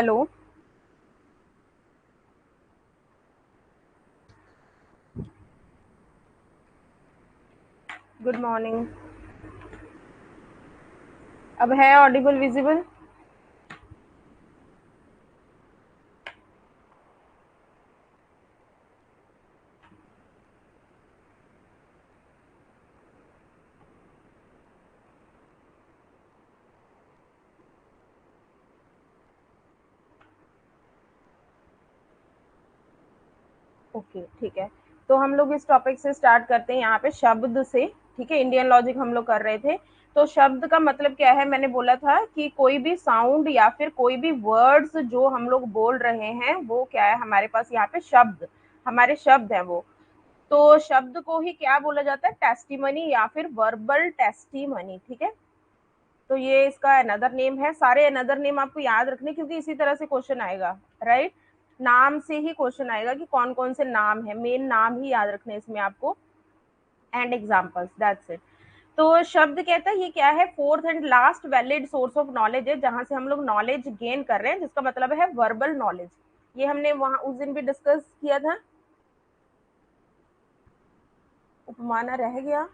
Hello. Good morning. अब है Audible visible? Okay, ठीक है। तो हम लोग इस टॉपिक से स्टार्ट करते हैं यहाँ पे शब्द से। ठीक है, इंडियन लॉजिक हम लोग कर रहे थे। तो शब्द का मतलब क्या है, मैंने बोला था कि कोई भी साउंड या फिर कोई भी वर्ड्स जो हम लोग बोल रहे हैं वो क्या है, हमारे पास यहाँ पे शब्द, हमारे शब्द है वो। तो शब्द को ही क्या बोला जाता है, टेस्टिमनी या फिर वर्बल टेस्टिमनी। ठीक है, तो ये इसका अनदर नेम है। सारे अनदर नेम आपको याद रखने, क्योंकि इसी तरह से क्वेश्चन आएगा। राइट, नाम से ही क्वेश्चन आएगा कि कौन कौन से नाम है, मेन नाम ही याद रखने इसमें आपको, एंड एग्जाम्पल्स, दैट्स इट। तो शब्द कहता है ये क्या है, fourth and last valid source of knowledge है, जहां से हम लोग नॉलेज गेन कर रहे हैं, जिसका मतलब है वर्बल नॉलेज। ये हमने वहां उस दिन भी डिस्कस किया था। उपमाना रह गया।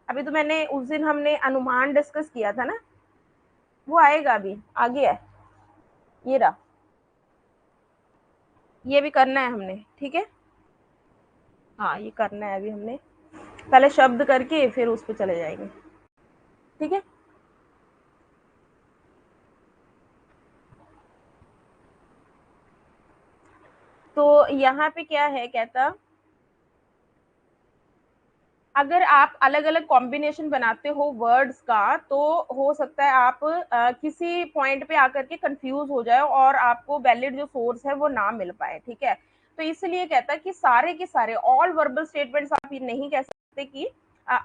अभी तो मैंने उस दिन हमने अनुमान डिस्कस किया था ना, वो आएगा अभी, आगे है। ये रहा, ये भी करना है हमने। ठीक है, हाँ ये करना है अभी हमने। पहले शब्द करके फिर उस पर चले जाएंगे। ठीक है, तो यहाँ पे क्या है, कहता अगर आप अलग अलग कॉम्बिनेशन बनाते हो वर्ड्स का, तो हो सकता है आप किसी पॉइंट पे आकर के कंफ्यूज हो जाए और आपको वैलिड जो सोर्स है वो ना मिल पाए। ठीक है, तो इसलिए कहता है कि सारे के सारे ऑल वर्बल स्टेटमेंट्स, आप ये नहीं कह सकते कि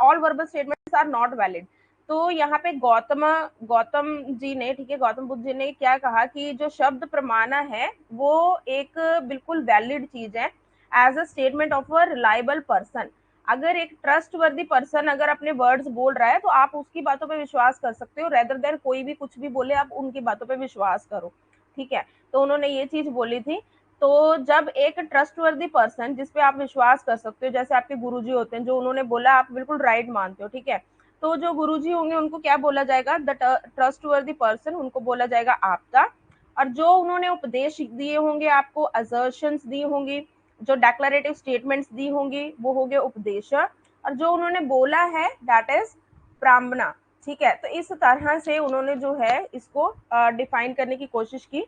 all verbal statements are not valid. तो यहाँ पे गौतम गौतम जी ने, ठीक है, गौतम बुद्ध जी ने क्या कहा कि जो शब्द प्रमाणा है वो एक बिल्कुल वैलिड चीज है, as a statement of a reliable person. अगर एक ट्रस्ट वर्दी पर्सन अगर अपने वर्ड्स बोल रहा है तो आप उसकी बातों पे विश्वास कर सकते हो, रेदर देन कोई भी कुछ भी बोले आप उनकी बातों पे विश्वास करो। ठीक है, तो उन्होंने ये चीज बोली थी। तो जब एक ट्रस्ट वर्दी पर्सन जिसपे आप विश्वास कर सकते हो, जैसे आपके गुरुजी होते हैं, जो उन्होंने बोला आप बिल्कुल राइट मानते हो। ठीक है, तो जो गुरुजी होंगे उनको क्या बोला जाएगा, द ट्रस्ट वर्दी पर्सन, उनको बोला जाएगा आपका। और जो उन्होंने उपदेश दिए होंगे आपको, असर्शंस दी होंगी, जो डेक्लरेटिव स्टेटमेंट्स दी होंगी, वो हो गए उपदेशक। और जो उन्होंने बोला है दैट इज ब्राह्मणा। ठीक है, तो इस तरह से उन्होंने जो है इसको डिफाइन करने की कोशिश की।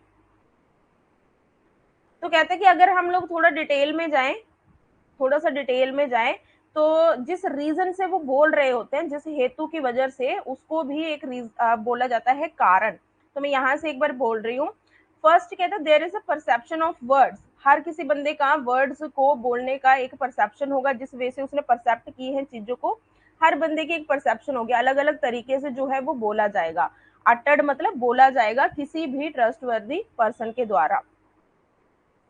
तो कहते हैं कि अगर हम लोग थोड़ा डिटेल में जाएं, थोड़ा सा डिटेल में जाएं, तो जिस रीजन से वो बोल रहे होते हैं, जिस हेतु की वजह से, उसको भी एक बोला जाता है कारण। तो मैं यहाँ से एक बार बोल रही हूँ। फर्स्ट कहता है there is a perception of words. हर किसी बंदे का वर्ड्स को बोलने का एक परसेप्शन होगा, जिस वे से उसने परसेप्ट की है चीजों को। हर बंदे की एक परसेप्शन होगी, अलग अलग तरीके से जो है वो बोला जाएगा। अटर्ड मतलब बोला जाएगा किसी भी ट्रस्टवर्दी पर्सन के द्वारा।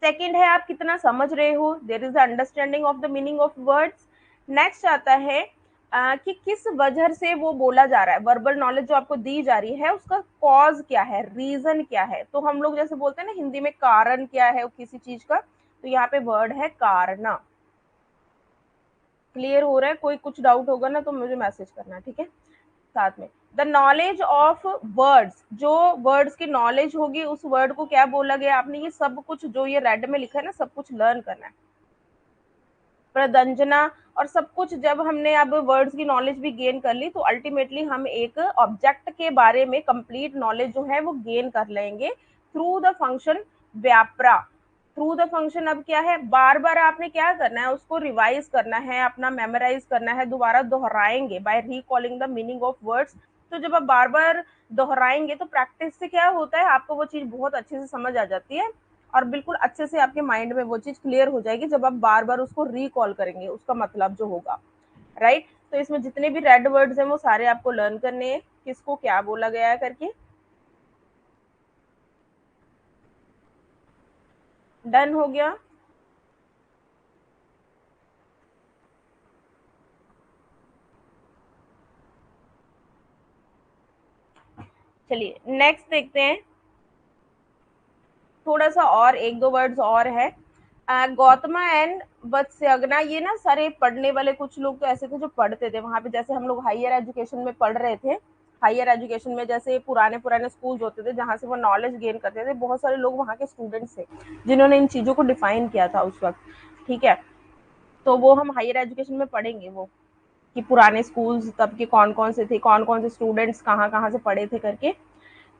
सेकंड है आप कितना समझ रहे हो, there is the understanding of the meaning of words. Next आता है कि किस वजह से वो बोला जा रहा है, वर्बल नॉलेज जो आपको दी जा रही है उसका कॉज क्या है, रीजन क्या है। तो हम लोग जैसे बोलते हैं ना हिंदी में कारण क्या है किसी चीज का, तो यहाँ पे वर्ड है कारणा। क्लियर हो रहा है? कोई कुछ डाउट होगा ना तो मुझे मैसेज करना, ठीक है। साथ में द नॉलेज ऑफ वर्ड्स, जो वर्ड्स की नॉलेज होगी उस वर्ड को क्या बोला गया, आपने ये सब कुछ जो ये रेड में लिखा है ना, सब कुछ लर्न करना है। प्रदंजना और सब कुछ, जब हमने अब वर्ड्स की नॉलेज भी गेन कर ली तो अल्टीमेटली हम एक ऑब्जेक्ट के बारे में कंप्लीट नॉलेज जो है वो गेन कर लेंगे थ्रू द फंक्शन व्यापरा। थ्रू द फंक्शन अब क्या है, बार बार आपने क्या करना है, उसको रिवाइज करना है, अपना मेमोराइज करना है, दोबारा दोहराएंगे by recalling the meaning of words. तो जब आप बार बार दोहराएंगे तो प्रैक्टिस से क्या होता है, आपको वो चीज बहुत अच्छे से समझ आ जाती है और बिल्कुल अच्छे से आपके माइंड में वो चीज क्लियर हो जाएगी जब आप बार बार उसको रिकॉल करेंगे, उसका मतलब जो होगा। राइट, तो इसमें जितने भी रेड वर्ड्स हैं वो सारे आपको लर्न करने हैं, किसको क्या बोला गया है करके। डन हो गया। चलिए नेक्स्ट देखते हैं। थोड़ा सा और एक दो वर्ड्स और है। गौतमा एंड वत्स्यगना, ये ना सारे पढ़ने वाले कुछ लोग तो ऐसे थे जो पढ़ते थे वहां पे, जैसे हम लोग हायर एजुकेशन में पढ़ रहे थे। हायर एजुकेशन में जैसे पुराने पुराने स्कूल होते थे जहाँ से वो नॉलेज गेन करते थे, बहुत सारे लोग वहाँ के स्टूडेंट्स थे जिन्होंने इन चीजों को डिफाइन किया था उस वक्त। ठीक है, तो वो हम हायर एजुकेशन में पढ़ेंगे वो, कि पुराने स्कूल्स तब के कौन कौन से थे, कौन कौन से स्टूडेंट्स कहाँ कहाँ से पढ़े थे करके।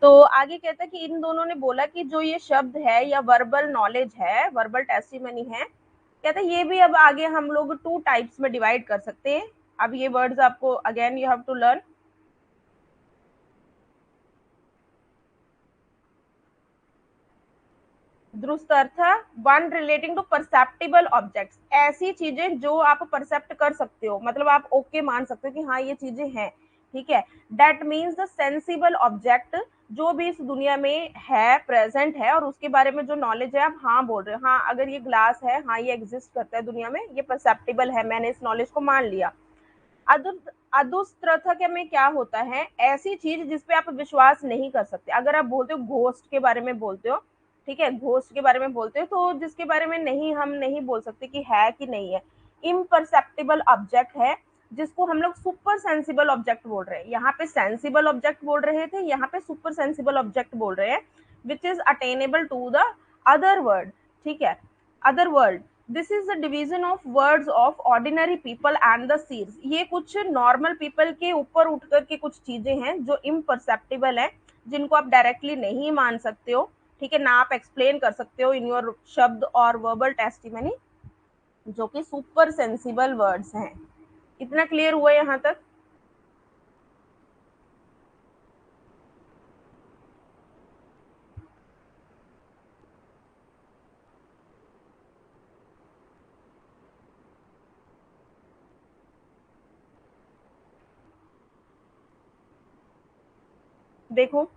तो आगे कहता है कि इन दोनों ने बोला कि जो ये शब्द है या वर्बल नॉलेज है, वर्बल टेस्टिमनी है, कहता है ये भी अब आगे हम लोग टू टाइप्स में डिवाइड कर सकते हैं। अब ये वर्ड्स आपको again you have to learn. दुरुस्त अर्थ, one relating to perceptible objects, ऐसी चीजें जो आप परसेप्ट कर सकते हो, मतलब आप ओके मान सकते हो कि हाँ ये चीजें हैं। ठीक है, that means the sensible object, जो भी इस दुनिया में है, प्रेजेंट है, और उसके बारे में जो नॉलेज है आप हाँ बोल रहे हो, हाँ अगर ये ग्लास है, हाँ ये एग्जिस्ट करता है दुनिया में, ये परसेप्टिबल है, मैंने इस नॉलेज को मान लिया। अदुस्त्रथक में क्या होता है, ऐसी चीज जिसपे आप विश्वास नहीं कर सकते। अगर आप बोलते हो घोस्ट के बारे में बोलते हो, ठीक है, घोस्ट के बारे में बोलते हो, तो जिसके बारे में नहीं, हम नहीं बोल सकते कि है कि नहीं है, इम्परसेप्टिबल ऑब्जेक्ट है, जिसको हम लोग सुपर सेंसिबल ऑब्जेक्ट बोल रहे हैं। यहाँ पे सेंसिबल ऑब्जेक्ट बोल रहे थे, यहाँ पे सुपर सेंसिबल ऑब्जेक्ट बोल रहे हैं, which is attainable to the other word. ठीक है, other world. This is the division of words of ordinary people and the seeds, ये कुछ नॉर्मल पीपल के ऊपर उठ करके कुछ चीजें हैं जो इम्परसेप्टिबल है, जिनको आप डायरेक्टली नहीं मान सकते हो। ठीक है ना, आप एक्सप्लेन कर सकते हो इन योर शब्द और वर्बल टेस्टिमनी, जो कि सुपर सेंसिबल वर्ड्स हैं। इतना क्लियर हुआ यहाँ तक? देखो,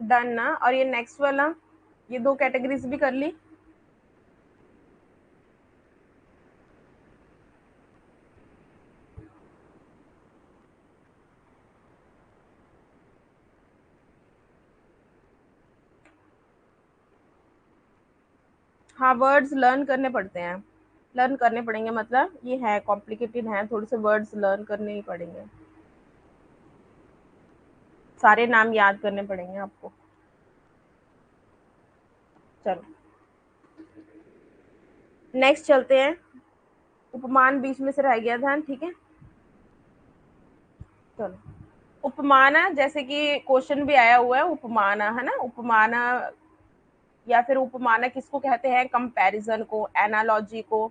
डन ना, और ये नेक्स्ट वाला, ये दो कैटेगरीज भी कर ली। हाँ, वर्ड्स लर्न करने पड़ते हैं, लर्न करने पड़ेंगे, मतलब ये है कॉम्प्लिकेटेड है, थोड़े से वर्ड्स लर्न करने ही पड़ेंगे, सारे नाम याद करने पड़ेंगे आपको। चलो नेक्स्ट चलते हैं। उपमान बीच में से रह गया था, ठीक है। चलो, उपमाना, जैसे कि क्वेश्चन भी आया हुआ है, उपमाना है ना, उपमाना, या फिर उपमाना किसको कहते हैं, कंपैरिजन को, एनालॉजी को,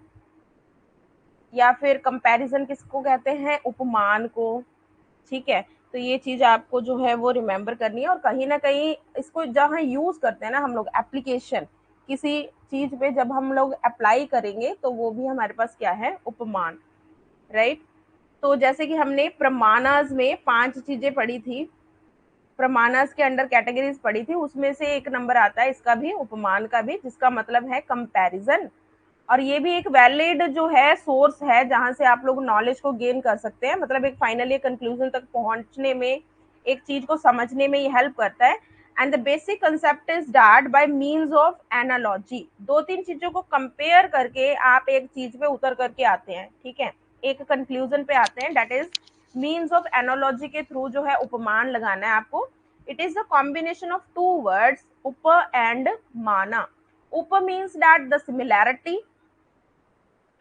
या फिर कंपैरिजन किसको कहते हैं, उपमान को। ठीक है, तो ये चीज आपको जो है वो रिमेम्बर करनी है, और कहीं ना कहीं इसको जहाँ यूज करते हैं ना हम लोग, एप्लीकेशन, किसी चीज पे जब हम लोग अप्लाई करेंगे तो वो भी हमारे पास क्या है, उपमान, राइट। तो जैसे कि हमने प्रमाणाज में 5 चीजें पढ़ी थी, प्रमाणाज के अंडर कैटेगरीज पढ़ी थी, उसमें से एक नंबर आता है इसका भी, उपमान का भी, जिसका मतलब है कंपैरिजन। और ये भी एक वैलिड जो है सोर्स है जहां से आप लोग नॉलेज को गेन कर सकते हैं, मतलब एक फाइनली कंक्लूजन तक पहुंचने में, एक चीज को समझने में ये हेल्प करता है। And the basic concept is that bye means of analogy, दो तीन चीजों को कंपेयर करके आप एक चीज पे उतर करके आते हैं, ठीक है, एक कंक्लूजन पे आते हैं, that is means of analogy के थ्रू जो है उपमान लगाना है आपको। It is the combination of two words उप एंड माना। उप मीन्स दैट द सिमिलैरिटी।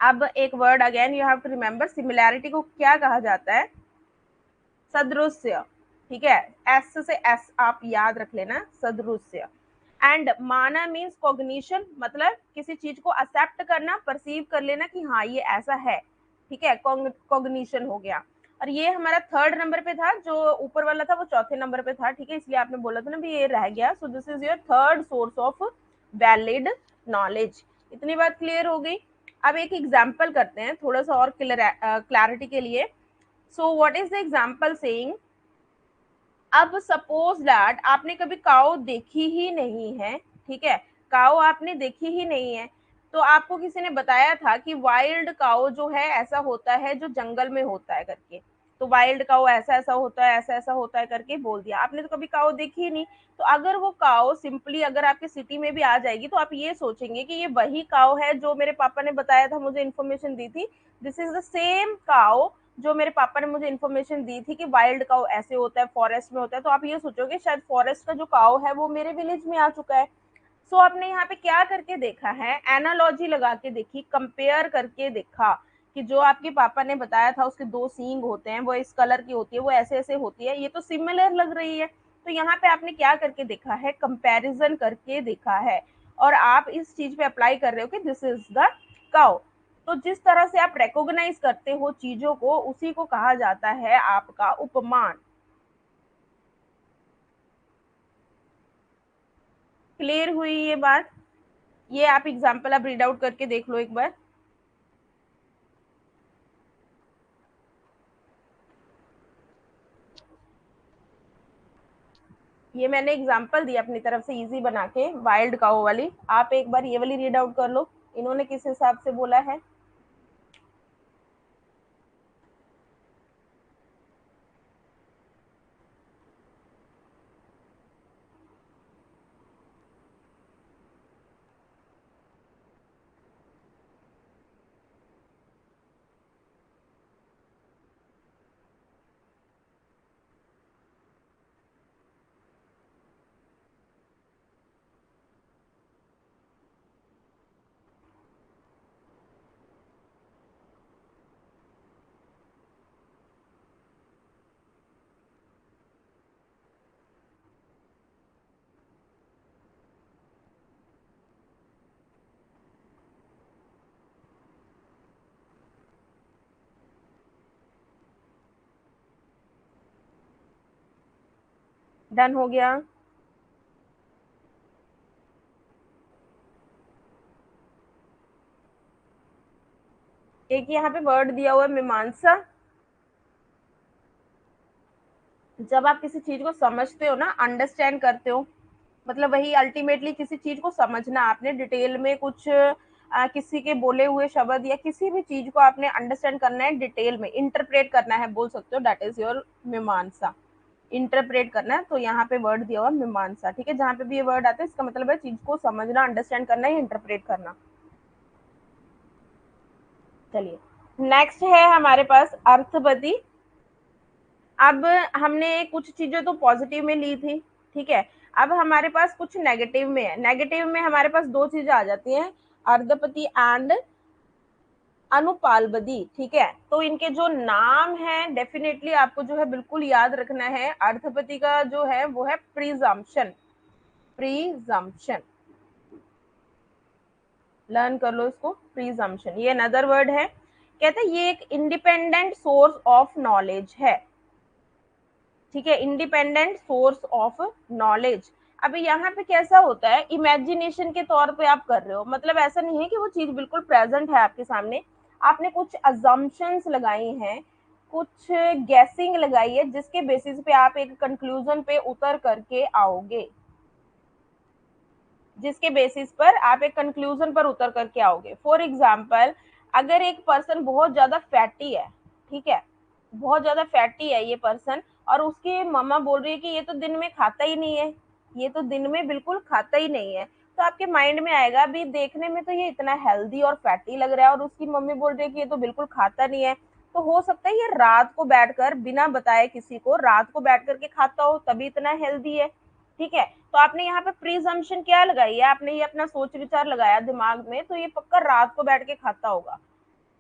अब एक word again you have to remember, similarity को क्या कहा जाता है? सदृश्य, ठीक है, एस से एस आप याद रख लेना, सदृश्य। एंड माना मीन्स कॉग्निशन, मतलब किसी चीज को एक्सेप्ट करना, परसीव कर लेना कि हाँ ये ऐसा है, ठीक है, कॉग्निशन हो गया। और ये हमारा थर्ड नंबर पे था, जो ऊपर वाला था वो चौथे नंबर पे था, ठीक है, इसलिए आपने बोला था ना भी ये रह गया। सो this is your third source of valid knowledge. इतनी बात क्लियर हो गई। अब एक एग्जाम्पल करते हैं थोड़ा सा और क्लैरिटी के लिए। So what is the example saying? अब सपोज दैट आपने कभी काऊ देखी ही नहीं है, ठीक है, काऊ आपने देखी ही नहीं है, तो आपको किसी ने बताया था कि वाइल्ड काऊ जो है ऐसा होता है जो जंगल में होता है करके, तो वाइल्ड काऊ ऐसा ऐसा होता है, ऐसा ऐसा होता है करके बोल दिया, आपने तो कभी काऊ देखी ही नहीं। तो अगर वो काऊ सिंपली अगर आपके सिटी में भी आ जाएगी तो आप ये सोचेंगे कि ये वही काऊ है जो मेरे पापा ने बताया था, मुझे इन्फॉर्मेशन दी थी, दिस इज द सेम काऊ जो मेरे पापा ने मुझे इन्फॉर्मेशन दी थी कि वाइल्ड काऊ ऐसे होता है, फॉरेस्ट में होता है, तो आप ये सोचोगे शायद फॉरेस्ट का जो काऊ है वो मेरे विलेज में आ चुका है। सो आपने यहाँ पे क्या करके देखा है? एनालॉजी लगा के देखी, कंपेयर करके देखा कि जो आपके पापा ने बताया था उसके दो सींग होते हैं, वो इस कलर की होती है, वो ऐसे ऐसे होती है, ये तो सिमिलर लग रही है। तो यहाँ पे आपने क्या करके देखा है? कंपैरिजन करके देखा है, और आप इस चीज पे अप्लाई कर रहे हो कि दिस इज द काउ। तो जिस तरह से आप रिकॉग्नाइज करते हो चीजों को, उसी को कहा जाता है आपका उपमान। क्लियर हुई ये बात? ये आप एग्जाम्पल आप रीड आउट करके देख लो एक बार। ये मैंने एग्जाम्पल दिया अपनी तरफ से इजी बना के, वाइल्ड काऊ वाली, आप एक बार ये वाली रीड आउट कर लो, इन्होंने किस हिसाब से बोला है। डन हो गया। एक यहाँ पे वर्ड दिया हुआ है मीमांसा। जब आप किसी चीज को समझते हो ना, अंडरस्टैंड करते हो, मतलब वही अल्टीमेटली किसी चीज को समझना, आपने डिटेल में कुछ किसी के बोले हुए शब्द या किसी भी चीज को आपने अंडरस्टैंड करना है, डिटेल में इंटरप्रेट करना है, बोल सकते हो, दैट इज योर मीमांसा। इंटरप्रेट करना है, तो यहाँ पे वर्ड दिया हुआ मीमांसा, ठीक है, जहाँ पे भी ये वर्ड आता है इसका मतलब है चीज को समझना, अंडरस्टैंड करना या इंटरप्रेट करना। चलिए, नेक्स्ट है हमारे पास अर्थवती। अब हमने कुछ चीजें तो पॉजिटिव में ली थी, ठीक है, अब हमारे पास कुछ नेगेटिव में है। नेगेटिव में हमारे पास दो चीजें आ जाती हैं, अर्धपति एंड अनुपालबदी, ठीक है। तो इनके जो नाम है डेफिनेटली आपको जो है बिल्कुल याद रखना है। अर्थपति का जो है वो है प्रिजम्पशन, प्रिजम्पशन, लर्न कर लो इसको, प्रिजम्पशन, ये अनदर वर्ड है। कहते हैं ये एक इंडिपेंडेंट सोर्स ऑफ नॉलेज है, ठीक है, इंडिपेंडेंट सोर्स ऑफ नॉलेज। अभी यहाँ पे कैसा होता है, इमेजिनेशन के तौर पे आप कर रहे हो, मतलब ऐसा नहीं है कि वो चीज बिल्कुल प्रेजेंट है आपके सामने, आपने कुछ अजम्पशंस लगाई हैं, कुछ गैसिंग लगाई है, जिसके बेसिस पे आप एक कंक्लूजन पे उतर करके आओगे, जिसके बेसिस पर आप एक कंक्लूजन पर उतर करके आओगे। फॉर एग्जाम्पल, अगर एक पर्सन बहुत ज्यादा फैटी है, ठीक है, बहुत ज्यादा फैटी है ये पर्सन, और उसकी मम्मा बोल रही है कि ये तो दिन में खाता ही नहीं है, ये तो दिन में बिल्कुल खाता ही नहीं है। तो आपके माइंड में आएगा भी देखने में तो ये इतना हेल्दी और फैटी लग रहा है और उसकी मम्मी बोल रही है कि ये तो बिल्कुल खाता नहीं है। तो हो सकता है ये रात को बैठकर बिना बताए किसी को रात को बैठ करके खाता हो, तभी इतना हेल्दी है। ठीक है, तो आपने यहाँ पे प्रीजम्पशन क्या लगाई है, आपने ये अपना सोच विचार लगाया दिमाग में, तो ये पक्का रात को बैठ के खाता होगा,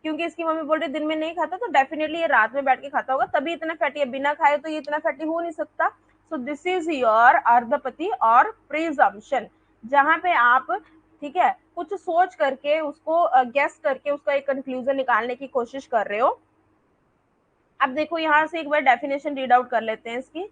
क्योंकि इसकी मम्मी बोल रही दिन में नहीं खाता, तो डेफिनेटली ये रात में बैठ के खाता होगा, तभी इतना फैटी है। बिना खाए तो ये इतना फैटी हो नहीं सकता। सो दिस इज योर अर्धपति और प्रीजम्पशन, जहां पे आप, ठीक है, कुछ सोच करके उसको गेस करके उसका एक कंक्लूजन निकालने की कोशिश कर रहे हो। अब देखो यहाँ से एक बार डेफिनेशन रीड आउट कर लेते हैं इसकी।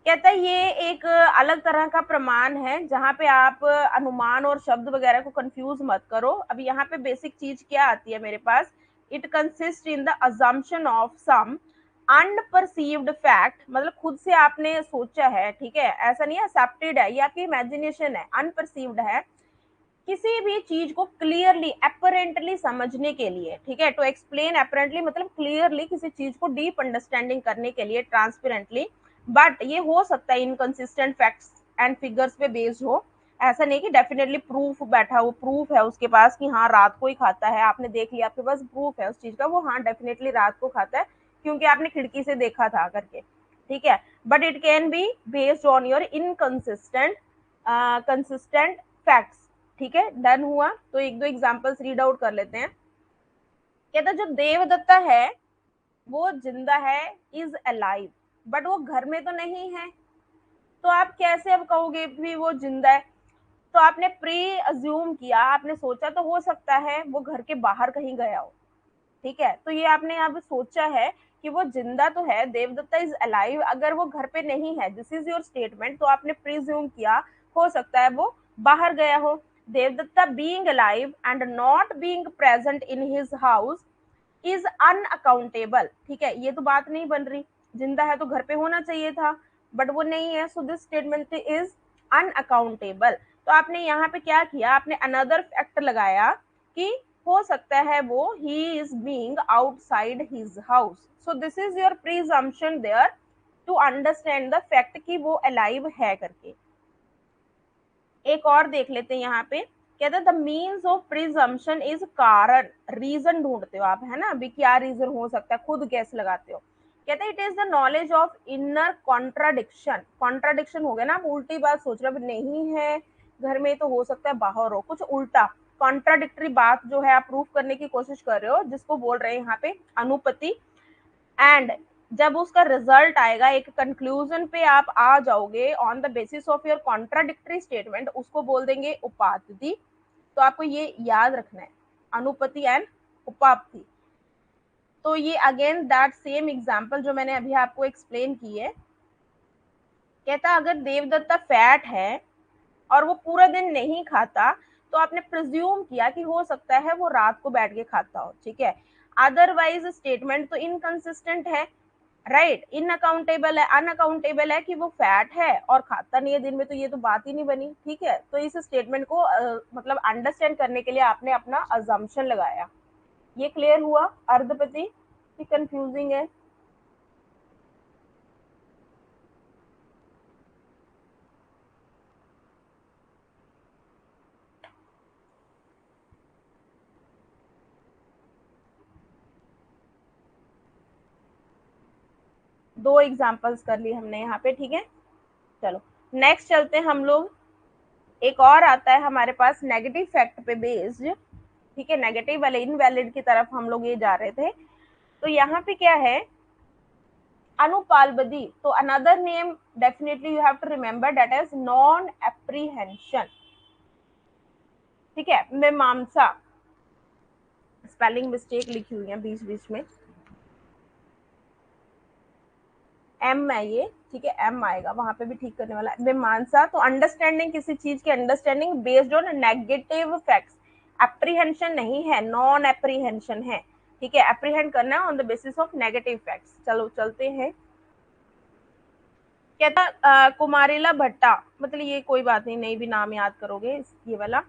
कहता है ये एक अलग तरह का प्रमाण है जहां पे आप अनुमान और शब्द वगैरह को कंफ्यूज मत करो। अब यहाँ पे बेसिक चीज क्या आती है मेरे पास, it consist in the assumption of some unperceived fact, मतलब खुद से आपने सोचा है, ठीक है, ऐसा नहीं है एक्सेप्टेड है, ये आपकी इमेजिनेशन है, अनपरसीव्ड है, किसी भी चीज को क्लियरली अपरेंटली समझने के लिए, ठीक है, टू एक्सप्लेन अपरेंटली मतलब क्लियरली किसी चीज को डीप अंडरस्टैंडिंग करने के लिए ट्रांसपेरेंटली, बट ये हो सकता है इनकंसिस्टेंट फैक्ट्स एंड फिगर्स पे बेस्ड हो। ऐसा नहीं कि डेफिनेटली प्रूफ बैठा हो, प्रूफ है उसके पास कि हाँ रात को ही खाता है, आपने देख लिया, आपके पास प्रूफ है उस चीज का, वो हाँ डेफिनेटली रात को खाता है क्योंकि आपने खिड़की से देखा था करके, ठीक है, but it can be based on your inconsistent consistent facts. ठीक है, डन हुआ। तो एक दो एग्जांपल्स रीड आउट कर लेते हैं। कहता जो देवदत्ता है वो जिंदा है, इज अलाइव, बट वो घर में तो नहीं है, तो आप कैसे अब कहोगे भी वो जिंदा है। तो आपने प्री अज्यूम किया, आपने सोचा तो हो सकता है वो घर के बाहर कहीं गया हो, ठीक है, तो ये आपने यहाँ पे सोचा है कि वो जिंदा तो है, देवदत्ता इज अलाइव, अगर वो घर पे नहीं है, दिस इज योर स्टेटमेंट, तो आपने प्रिज्यूम किया हो सकता है वो बाहर गया हो। Devdatta being alive and not being present in his house is unaccountable, ठीक है, ये तो बात नहीं बन रही, जिंदा है तो घर पे होना चाहिए था, बट वो नहीं है, so this statement is unaccountable. तो आपने यहाँ पे क्या किया, आपने अनदर फैक्ट लगाया कि हो सकता है वो ही is being outside his house, so this is your presumption there to understand the fact कि वो अलाइव है करके। एक और देख लेते हैं यहाँ पे, कहते हैं the means of presumption is कारण, रीजन ढूंढते हो आप, है ना, अभी क्या रीजन हो सकता है, खुद गैस लगाते हो। कहते हैं it is the knowledge of inner contradiction, contradiction हो गया ना, आप उल्टी बात सोच रहे हो, नहीं है घर में तो हो सकता है बाहर हो, कुछ उल्टा कॉन्ट्राडिक्टरी बात जो है आप प्रूफ करने की कोशिश कर रहे हो, जिसको बोल रहे हैं यहाँ पे अनुपति। एंड जब उसका रिजल्ट आएगा, एक कंक्लूजन पे आप आ जाओगे on the basis of your contradictory statement, उसको बोल देंगे उपाधि। तो आपको ये याद रखना है, अनुपति एंड उपाधि। तो ये अगेन दैट सेम एग्जांपल जो मैंने अभी आपको एक्सप्लेन की है। कहता अगर देवदत्ता फैट है और वो पूरा दिन नहीं खाता, तो आपने प्रिज्यूम किया कि हो सकता है वो रात को बैठ के खाता हो, ठीक है, अदरवाइज स्टेटमेंट तो इनकंसिस्टेंट है, राइट, इनअकाउंटेबल है, अनअकाउंटेबल है कि वो फैट है और खाता नहीं है दिन में, तो ये तो बात ही नहीं बनी, ठीक है। तो इस स्टेटमेंट को मतलब अंडरस्टैंड करने के लिए आपने अपना अजम्पशन लगाया। ये क्लियर हुआ अर्धपति कि कंफ्यूजिंग है? दो एग्जांपल्स कर ली हमने यहाँ पे, ठीक है। चलो नेक्स्ट चलते हैं हम लोग। एक और आता है हमारे पास नेगेटिव फैक्ट पे बेस्ड, ठीक है, नेगेटिव वाले इनवैलिड की तरफ हम लोग ये जा रहे थे। तो यहाँ पे क्या है, अनुपालबदी, तो another name definitely you have to remember that is non apprehension, ठीक है, मीमांसा, स्पेलिंग मिस्टेक लिखी हुई है बीच बीच में, एम है ये, ठीक है, एम आएगा वहां पे भी ठीक करने वाला है, मीमांसा। तो अंडरस्टैंडिंग किसी चीज की understanding based on negative facts, apprehension नहीं है, नॉन एप्रीहेंशन है, ठीक है, एप्रीहेंड करना है on the basis of negative facts. चलो चलते हैं। कहता कुमारिला भट्टा, मतलब ये कोई बात नहीं, नहीं भी नाम याद करोगे ये वाला।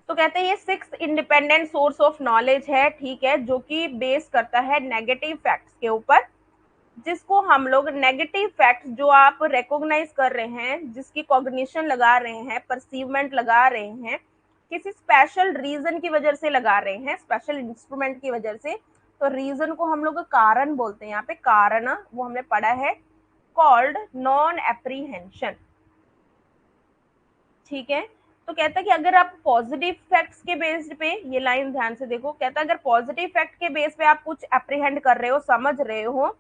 तो कहते हैं ये six independent source of knowledge है, ठीक है, जो कि बेस करता है नेगेटिव फैक्ट्स के ऊपर। जिसको हम लोग नेगेटिव फैक्ट जो आप रिकॉग्नाइज कर रहे हैं, जिसकी कॉग्निशन लगा रहे हैं, परसीवमेंट लगा रहे हैं, किसी स्पेशल रीजन की वजह से लगा रहे हैं, स्पेशल इंस्ट्रूमेंट की वजह से, तो रीजन को हम लोग कारण बोलते हैं। यहाँ पे कारण वो हमने पढ़ा है कॉल्ड नॉन एप्रीहेंशन। ठीक है, तो कहता है कि अगर आप पॉजिटिव फैक्ट्स के बेस पे, ये लाइन ध्यान से देखो, कहता है अगर पॉजिटिव फैक्ट के बेस पे आप कुछ अप्रीहेंड कर रहे हो, समझ रहे हो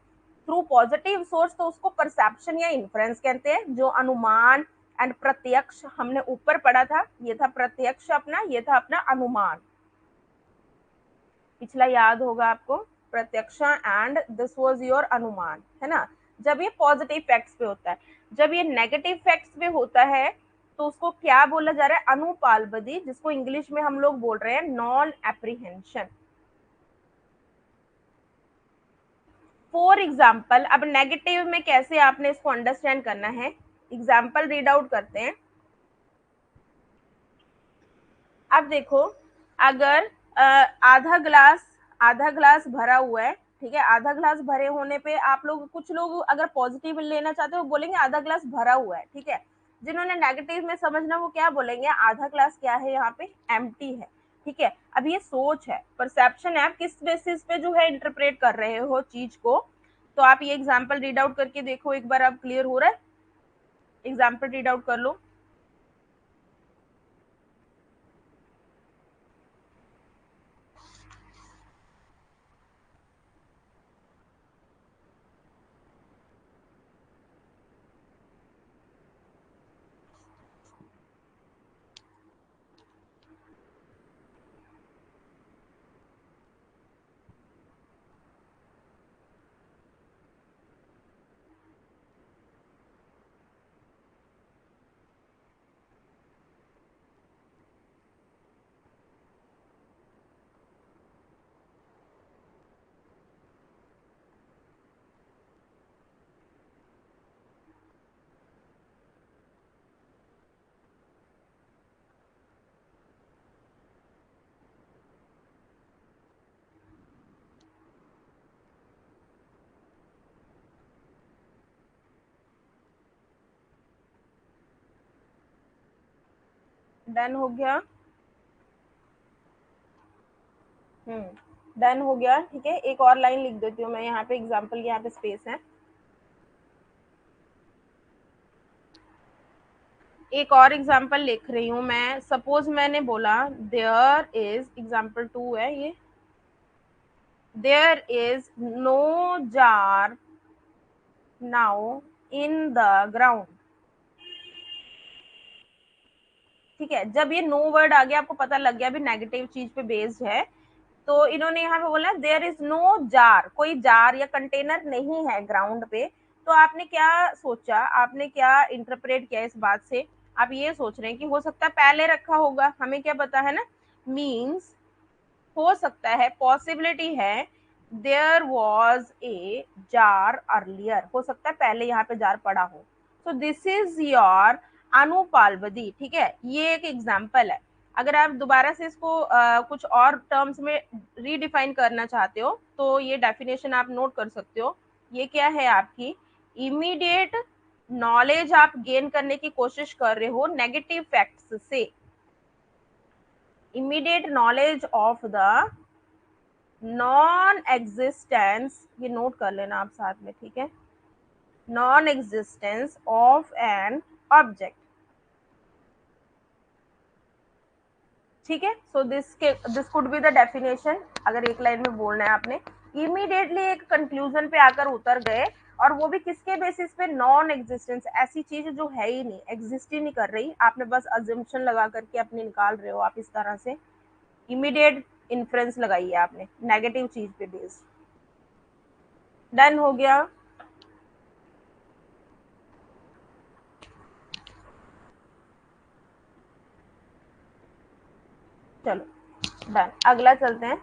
थ्रू पॉजिटिव सोर्स, तो उसको परसेप्शन या इन्फ्रेंस कहते हैं। जो अनुमान एंड प्रत्यक्ष हमने ऊपर पढ़ा था, ये था प्रत्यक्ष अपना, ये था अपना अनुमान, पिछला याद होगा आपको, प्रत्यक्ष एंड दिस वाज योर अनुमान, है ना। जब ये पॉजिटिव फैक्ट्स पे होता है, जब ये नेगेटिव फैक्ट्स पे होता है तो उसको क्या बोला जा रहा है, अनुपालबदी, जिसको इंग्लिश में हम लोग बोल रहे हैं नॉन एप्रीहेंशन। फॉर एग्जाम्पल, अब नेगेटिव में कैसे आपने इसको अंडरस्टैंड करना है, एग्जाम्पल रीड आउट करते हैं। अब देखो, अगर आधा ग्लास भरा हुआ है, ठीक है, आधा ग्लास भरे होने पे आप लोग, कुछ लोग अगर पॉजिटिव लेना चाहते हो बोलेंगे आधा ग्लास भरा हुआ है, ठीक है। जिन्होंने नेगेटिव में समझना वो क्या बोलेंगे, आधा ग्लास क्या है यहाँ पे, एम्प्टी है। ठीक है, अब ये सोच है, परसेप्शन है, आप किस बेसिस पे जो है इंटरप्रेट कर रहे हो चीज को। तो आप ये एग्जाम्पल रीड आउट करके देखो एक बार, आप क्लियर हो रहा है, एग्जाम्पल रीड आउट कर लो। डन हो गया, डन हो गया। ठीक है, एक और लाइन लिख देती हूँ मैं यहाँ पे, एग्जाम्पल यहाँ पे स्पेस है, एक और एग्जाम्पल लिख रही हूँ मैं। सपोज मैंने बोला देयर इज, एग्जाम्पल 2 है ये, there is no jar now in the ground. ठीक है, जब ये नो वर्ड आ गया, आपको पता लग गया अभी नेगेटिव चीज पे बेस्ड है, तो इन्होंने यहाँ पे बोला देयर इज नो जार, कोई जार या कंटेनर नहीं है ग्राउंड पे। तो आपने क्या सोचा, आपने क्या इंटरप्रेट किया इस बात से, आप ये सोच रहे हैं कि हो सकता है पहले रखा होगा, हमें क्या पता है ना, मीन्स हो सकता है, पॉसिबिलिटी है, there was a jar earlier, हो सकता है पहले यहाँ पे जार पड़ा हो। सो दिस इज योर अनुपालबदी। ठीक है, ये एक एग्जाम्पल है। अगर आप दोबारा से इसको कुछ और टर्म्स में रीडिफाइन करना चाहते हो तो ये डेफिनेशन आप नोट कर सकते हो। ये क्या है आपकी, इमीडिएट नॉलेज आप गेन करने की कोशिश कर रहे हो नेगेटिव फैक्ट्स से, immediate knowledge of the non existence, ये नोट कर लेना आप साथ में, ठीक है, non existence of an object. ठीक है, so this could be the definition. अगर एक लाइन में बोलना है आपने, इमीडिएटली एक कंक्लूजन पे आकर उतर गए, और वो भी किसके बेसिस पे, नॉन एग्जिस्टेंस, ऐसी चीज जो है ही नहीं, एग्जिस्ट ही नहीं कर रही, आपने बस अजम्पशन लगा करके अपने निकाल रहे हो आप इस तरह से, इमीडिएट इन्फ्रेंस लगाई है आपने नेगेटिव चीज पे बेस्ड। डन हो गया, चलो डन, अगला चलते हैं।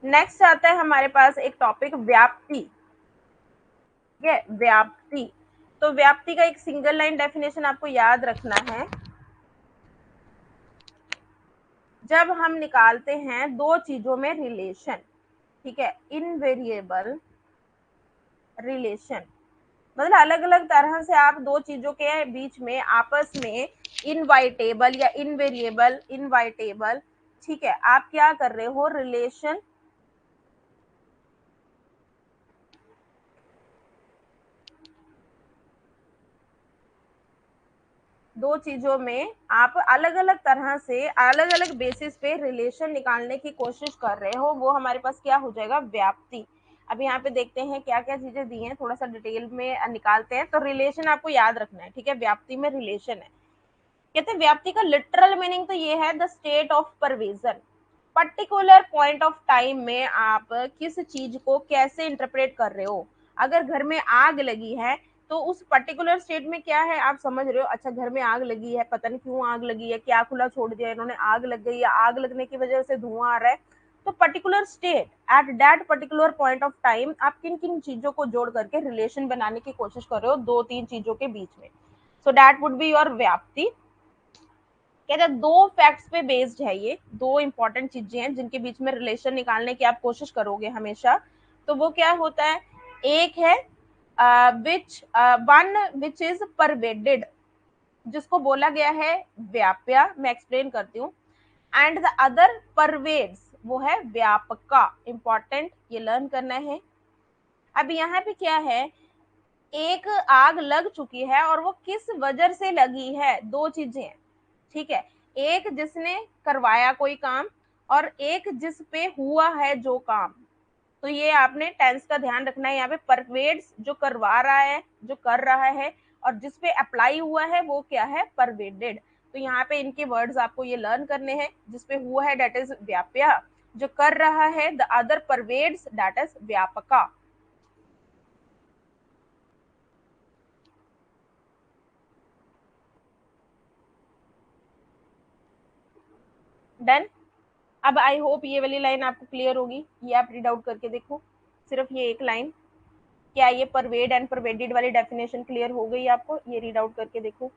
नेक्स्ट आता है हमारे पास एक टॉपिक, व्याप्ति। ठीक है, व्याप्ति, तो व्याप्ति का एक सिंगल लाइन डेफिनेशन आपको याद रखना है। जब हम निकालते हैं दो चीजों में रिलेशन, ठीक है, इनवेरिएबल रिलेशन, मतलब अलग अलग तरह से आप दो चीजों के बीच में आपस में इनवाइटेबल या इनवाइटेबल, ठीक है, आप क्या कर रहे हो, रिलेशन दो चीजों में आप अलग अलग तरह से अलग अलग बेसिस पे रिलेशन निकालने की कोशिश कर रहे हो, वो हमारे पास क्या हो जाएगा, व्याप्ति। अब यहाँ पे देखते हैं क्या क्या चीजें दी हैं, थोड़ा सा डिटेल में निकालते हैं। तो रिलेशन आपको याद रखना है, ठीक है, व्याप्ति में रिलेशन है। कहते हैं व्याप्ति का लिटरल मीनिंग तो ये है the state of pervasion, particular point of time में आप किस चीज को कैसे इंटरप्रेट कर रहे हो। अगर घर में आग लगी है तो उस पर्टिकुलर स्टेट में क्या है, आप समझ रहे हो, अच्छा घर में आग लगी है, पता नहीं क्यों आग लगी है, क्या खुला छोड़ दिया इन्होंने, आग लग गई या आग लगने की वजह से धुआं आ रहा है। तो particular state at that particular point of time आप किन किन चीजों को जोड़ करके रिलेशन बनाने की कोशिश कर रहे हो दो तीन चीजों के बीच में। So that would be your व्याप्ति। कहते हैं दो फैक्ट्स पे बेस्ड है, ये दो इंपॉर्टेंट चीजें हैं जिनके बीच में रिलेशन निकालने की आप कोशिश करोगे हमेशा। तो वो क्या होता है, एक है which one which is pervaded, जिसको बोला गया है व्याप्या, मैं एक्सप्लेन करती हूँ, एंड द अदर परवेड्स, वो है व्यापका। इंपॉर्टेंट, ये लर्न करना है। अब यहाँ पे क्या है, एक आग लग चुकी है और वो किस वजह से लगी है, दो चीजें हैं, ठीक है, एक जिसने करवाया कोई काम और एक जिस पे हुआ है जो काम। तो ये आपने टेंस का ध्यान रखना है, यहाँ पे परवेड्स जो करवा रहा है, जो कर रहा है, और जिस पे अप्लाई हुआ है वो क्या है, परवेडेड। तो यहाँ पे इनके वर्ड्स आपको ये लर्न करने हैं, जिस पे हुआ है दैट इज व्याप्या, जो कर रहा है the other pervades that is व्यापका। डन। अब आई होप ये वाली लाइन आपको क्लियर होगी, ये आप रीड आउट करके देखो, सिर्फ ये एक लाइन। क्या ये परवेड एंड परवेडेड वाली डेफिनेशन क्लियर हो गई आपको, ये रीड आउट करके देखो।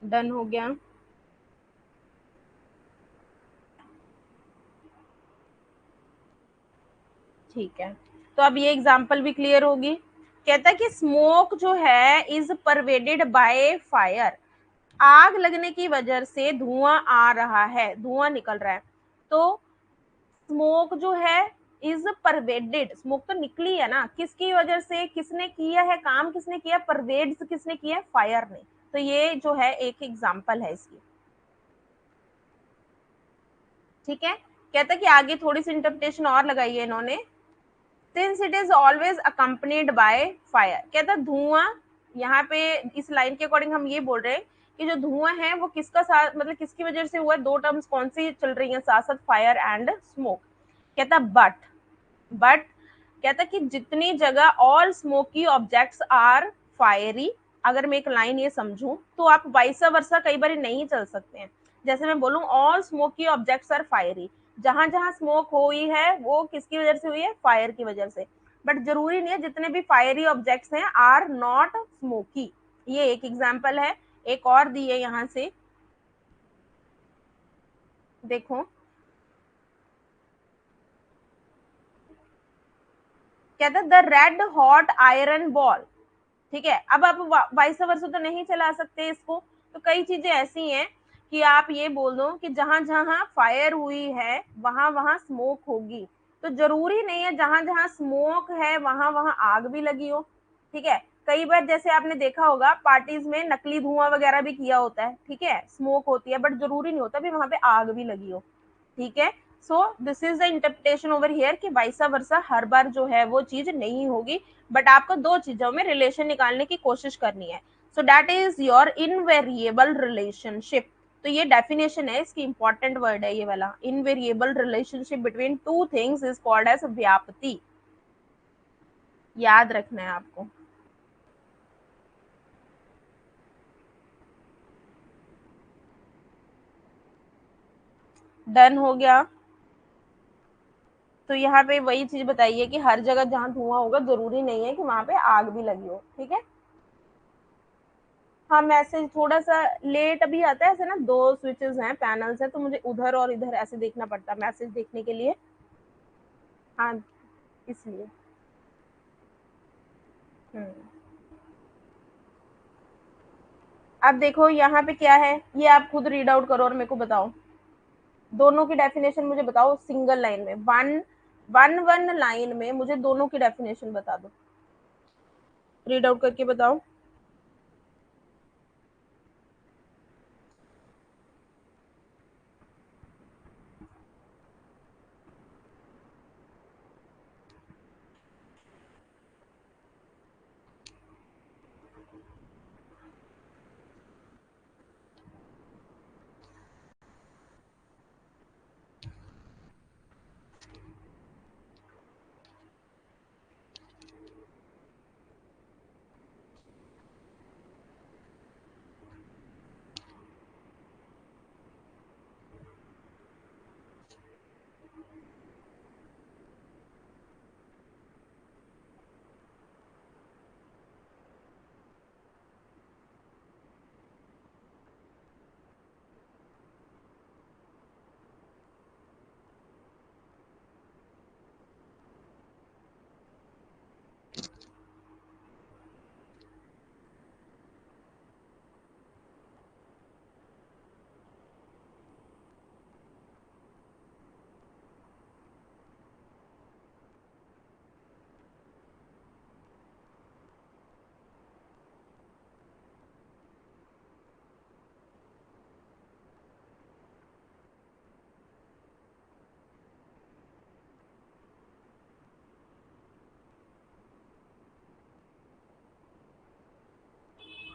डन हो गया। ठीक है, तो अब ये एग्जांपल भी क्लियर होगी। कहता है कि स्मोक जो है इज परवेडेड बाय फायर, आग लगने की वजह से धुआं आ रहा है, धुआं निकल रहा है। तो स्मोक जो है इज परवेडेड, स्मोक तो निकली है ना, किसकी वजह से, किसने किया है काम, किसने किया, परवेड्स किसने किया, फायर ने। तो ये जो है एक एग्जांपल है इसकी, ठीक है। कहता है कि आगे थोड़ी सी इंटरप्रिटेशन और लगाई है इन्होंने, since it is always accompanied by fire. कहता धुआं, यहाँ पे इस लाइन के अकॉर्डिंग हम ये बोल रहे हैं कि जो धुआं है वो किसका साथ, मतलब किसकी वजह से हुआ है, दो टर्म्स कौन सी चल रही हैं साथ साथ, फायर एंड स्मोक। कहता बट कहता कि जितनी जगह all smoky objects are fiery, अगर मैं एक लाइन ये समझूं तो आप वाइसा वर्सा कई बार नहीं चल सकते हैं। जैसे मैं बोलूं all smoky objects are fiery, जहां जहां स्मोक हुई है वो किसकी वजह से हुई है, फायर की वजह से। बट जरूरी नहीं है जितने भी फायरी ऑब्जेक्ट्स हैं आर नॉट स्मोकी। ये एक एग्जाम्पल है, एक और दी है यहां से, देखो। कहता the red hot iron ball, ठीक है। अब आप वाइस वर्सा तो नहीं चला सकते इसको, तो कई चीजें ऐसी हैं कि आप ये बोल दो कि जहां जहां फायर हुई है वहां वहां स्मोक होगी, तो जरूरी नहीं है जहां जहां स्मोक है वहां वहां आग भी लगी हो। ठीक है, कई बार जैसे आपने देखा होगा पार्टीज में नकली धुआं वगैरह भी किया होता है, ठीक है, स्मोक होती है, बट जरूरी नहीं होता भी वहां पे आग भी लगी हो। ठीक है, सो this is the interpretation over here कि वाइसा वर्सा हर बार जो है वो चीज नहीं होगी, बट आपको दो चीजों में रिलेशन निकालने की कोशिश करनी है। So that is your invariable relationship. तो ये डेफिनेशन है, इसकी इंपॉर्टेंट वर्ड है ये वाला, invariable relationship between two things is called as व्याप्ति। याद रखना है आपको। डन हो गया। तो यहाँ पे वही चीज बताइए कि हर जगह जहाँ धुआं होगा जरूरी नहीं है कि वहां पे आग भी लगी हो। ठीक है, हाँ मैसेज थोड़ा सा लेट अभी आता है, ऐसे ना दो स्विचेस हैं, पैनल्स है, तो मुझे उधर और इधर ऐसे देखना पड़ता है मैसेज देखने के लिए। हाँ, इसलिए। हम्म। अब देखो यहाँ पे क्या है, ये आप खुद रीड आउट करो और मेरे को बताओ, दोनों की डेफिनेशन मुझे बताओ सिंगल लाइन में, वन वन वन लाइन में मुझे दोनों की डेफिनेशन बता दो, रीड आउट करके बताओ।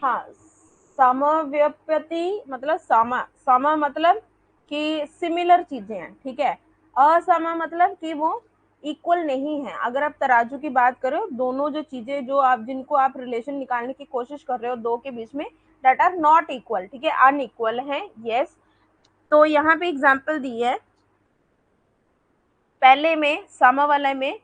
हाँ, समव्यपति मतलब सम मतलब कि सिमिलर चीजें हैं, ठीक है। असम मतलब कि वो इक्वल नहीं है। अगर आप तराजू की बात करो, दोनों जो चीजें जो आप जिनको आप रिलेशन निकालने की कोशिश कर रहे हो दो के बीच में, दैट आर नॉट इक्वल, ठीक है, अनइक्वल है। यस, तो यहाँ पे एग्जाम्पल दी है पहले में सम वाले में,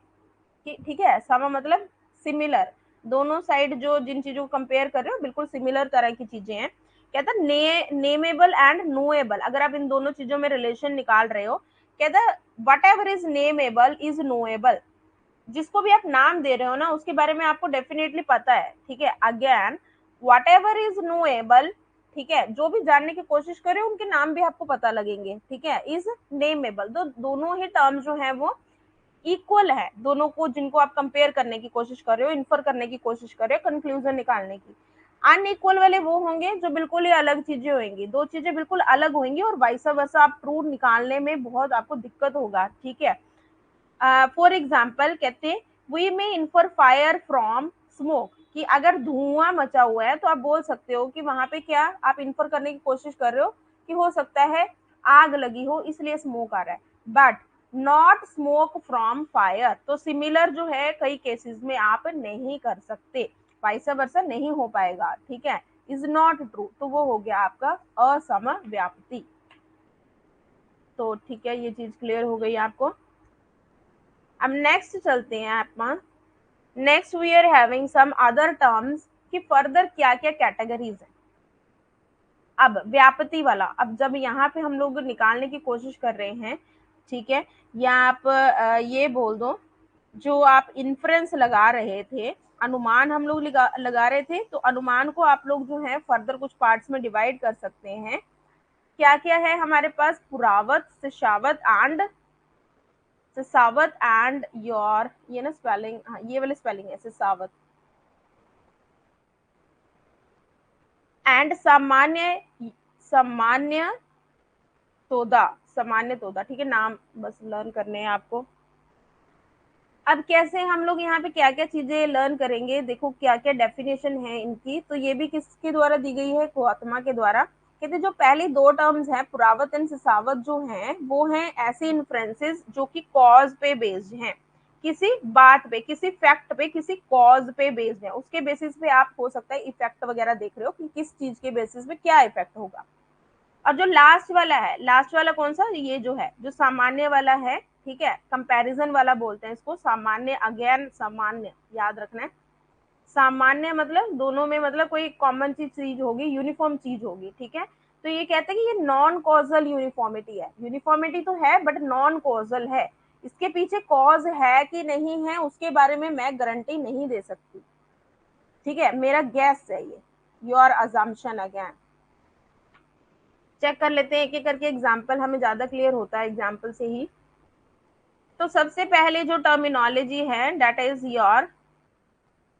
ठीक है, सम मतलब सिमिलर, दोनों साइड जो जिन चीजों को कंपेयर कर रहे हो बिल्कुल सिमिलर तरह की चीजें हैं। कहता नेमेबल एंड नोएबल, अगर आप इन दोनों चीजों में रिलेशन निकाल रहे हो, कहता whatever is nameable is knowable, जिसको भी आप नाम दे रहे हो ना उसके बारे में आपको डेफिनेटली पता है। ठीक है, again what ever is knowable, ठीक है, जो भी जानने की कोशिश करे उनके नाम भी आपको पता लगेंगे। ठीक है, इज नेमेबल, तो दोनों ही टर्म जो है वो इक्वल है, दोनों को जिनको आप कंपेयर करने की कोशिश कर रहे हो, इन्फर करने की कोशिश कर रहे हो, कंक्लूजन निकालने की। अनइक्वल वाले वो होंगे जो बिल्कुल ही अलग चीजें होंगी, दो चीजें बिल्कुल अलग होंगी और वाइसा वर्सा आप ट्रू निकालने में बहुत आपको दिक्कत होगा। ठीक है, फॉर एग्जाम्पल कहते हैं वी में इन्फर फायर फ्रॉम स्मोक, कि अगर धुआं मचा हुआ है तो आप बोल सकते हो कि वहां पे क्या आप इन्फर करने की कोशिश कर रहे हो कि हो सकता है आग लगी हो इसलिए स्मोक आ रहा है, but not smoke from fire. तो सिमिलर जो है कई केसेस में आप नहीं कर सकते, वाइस वर्सा नहीं हो पाएगा। ठीक है, इज नॉट ट्रू, तो वो हो गया आपका असमव्याप्ति। तो ठीक है, ये चीज क्लियर हो गई आपको। अब नेक्स्ट चलते हैं आप, next we are having some other terms कि फर्दर क्या क्या कैटेगरीज है। अब व्यापति वाला, अब जब यहाँ पे हम लोग निकालने की कोशिश कर रहे हैं, ठीक है, या आप ये बोल दो जो आप इन्फ्रेंस लगा रहे थे, अनुमान हम लोग लगा रहे थे, तो अनुमान को आप लोग जो है फर्दर कुछ पार्ट्स में डिवाइड कर सकते हैं। क्या क्या है हमारे पास, पुरावत, सिसावत एंड योर, ये ना स्पेलिंग, हाँ ये वाली स्पेलिंग है सिसावत, एंड सामान्य, सामान्य तोदा, सामान्य तोदा, ठीक है, नाम बस लर्न करने हैं आपको। अब कैसे हम लोग यहाँ पे क्या क्या चीजें लर्न करेंगे, देखो क्या क्या डेफिनेशन है इनकी, तो ये भी किसके द्वारा दी गई है, गौतमा के द्वारा। कहते जो पहली दो टर्म्स हैं पुरावत एंड सिसावत जो हैं वो हैं ऐसे इन्फ्लुएंसेस जो कि कॉज पे बेस्ड हैं, किसी बात पे, किसी फैक्ट पे, किसी कॉज पे बेस्ड है, उसके बेसिस पे आप हो सकता है इफेक्ट वगैरह देख रहे हो कि किस चीज के बेसिस पे क्या इफेक्ट होगा। और जो लास्ट वाला है, लास्ट वाला कौन सा, ये जो है जो सामान्य वाला है, ठीक है, कंपैरिजन वाला बोलते हैं इसको, सामान्य, अगेन सामान्य याद रखना है, सामान्य मतलब दोनों में मतलब कोई कॉमन चीज होगी, यूनिफॉर्म चीज होगी, ठीक है। तो ये कहते हैं कि ये नॉन कॉजल यूनिफॉर्मिटी है, यूनिफॉर्मिटी तो है बट नॉन कॉजल है, इसके पीछे कॉज है कि नहीं है उसके बारे में मैं गारंटी नहीं दे सकती, ठीक है, मेरा गैस है ये, योर अजम्पशन अगेन। चेक कर लेते हैं एक एक करके एग्जाम्पल, हमें ज्यादा क्लियर होता है एग्जाम्पल से ही। तो सबसे पहले जो टर्मिनोलॉजी है दैट इज योर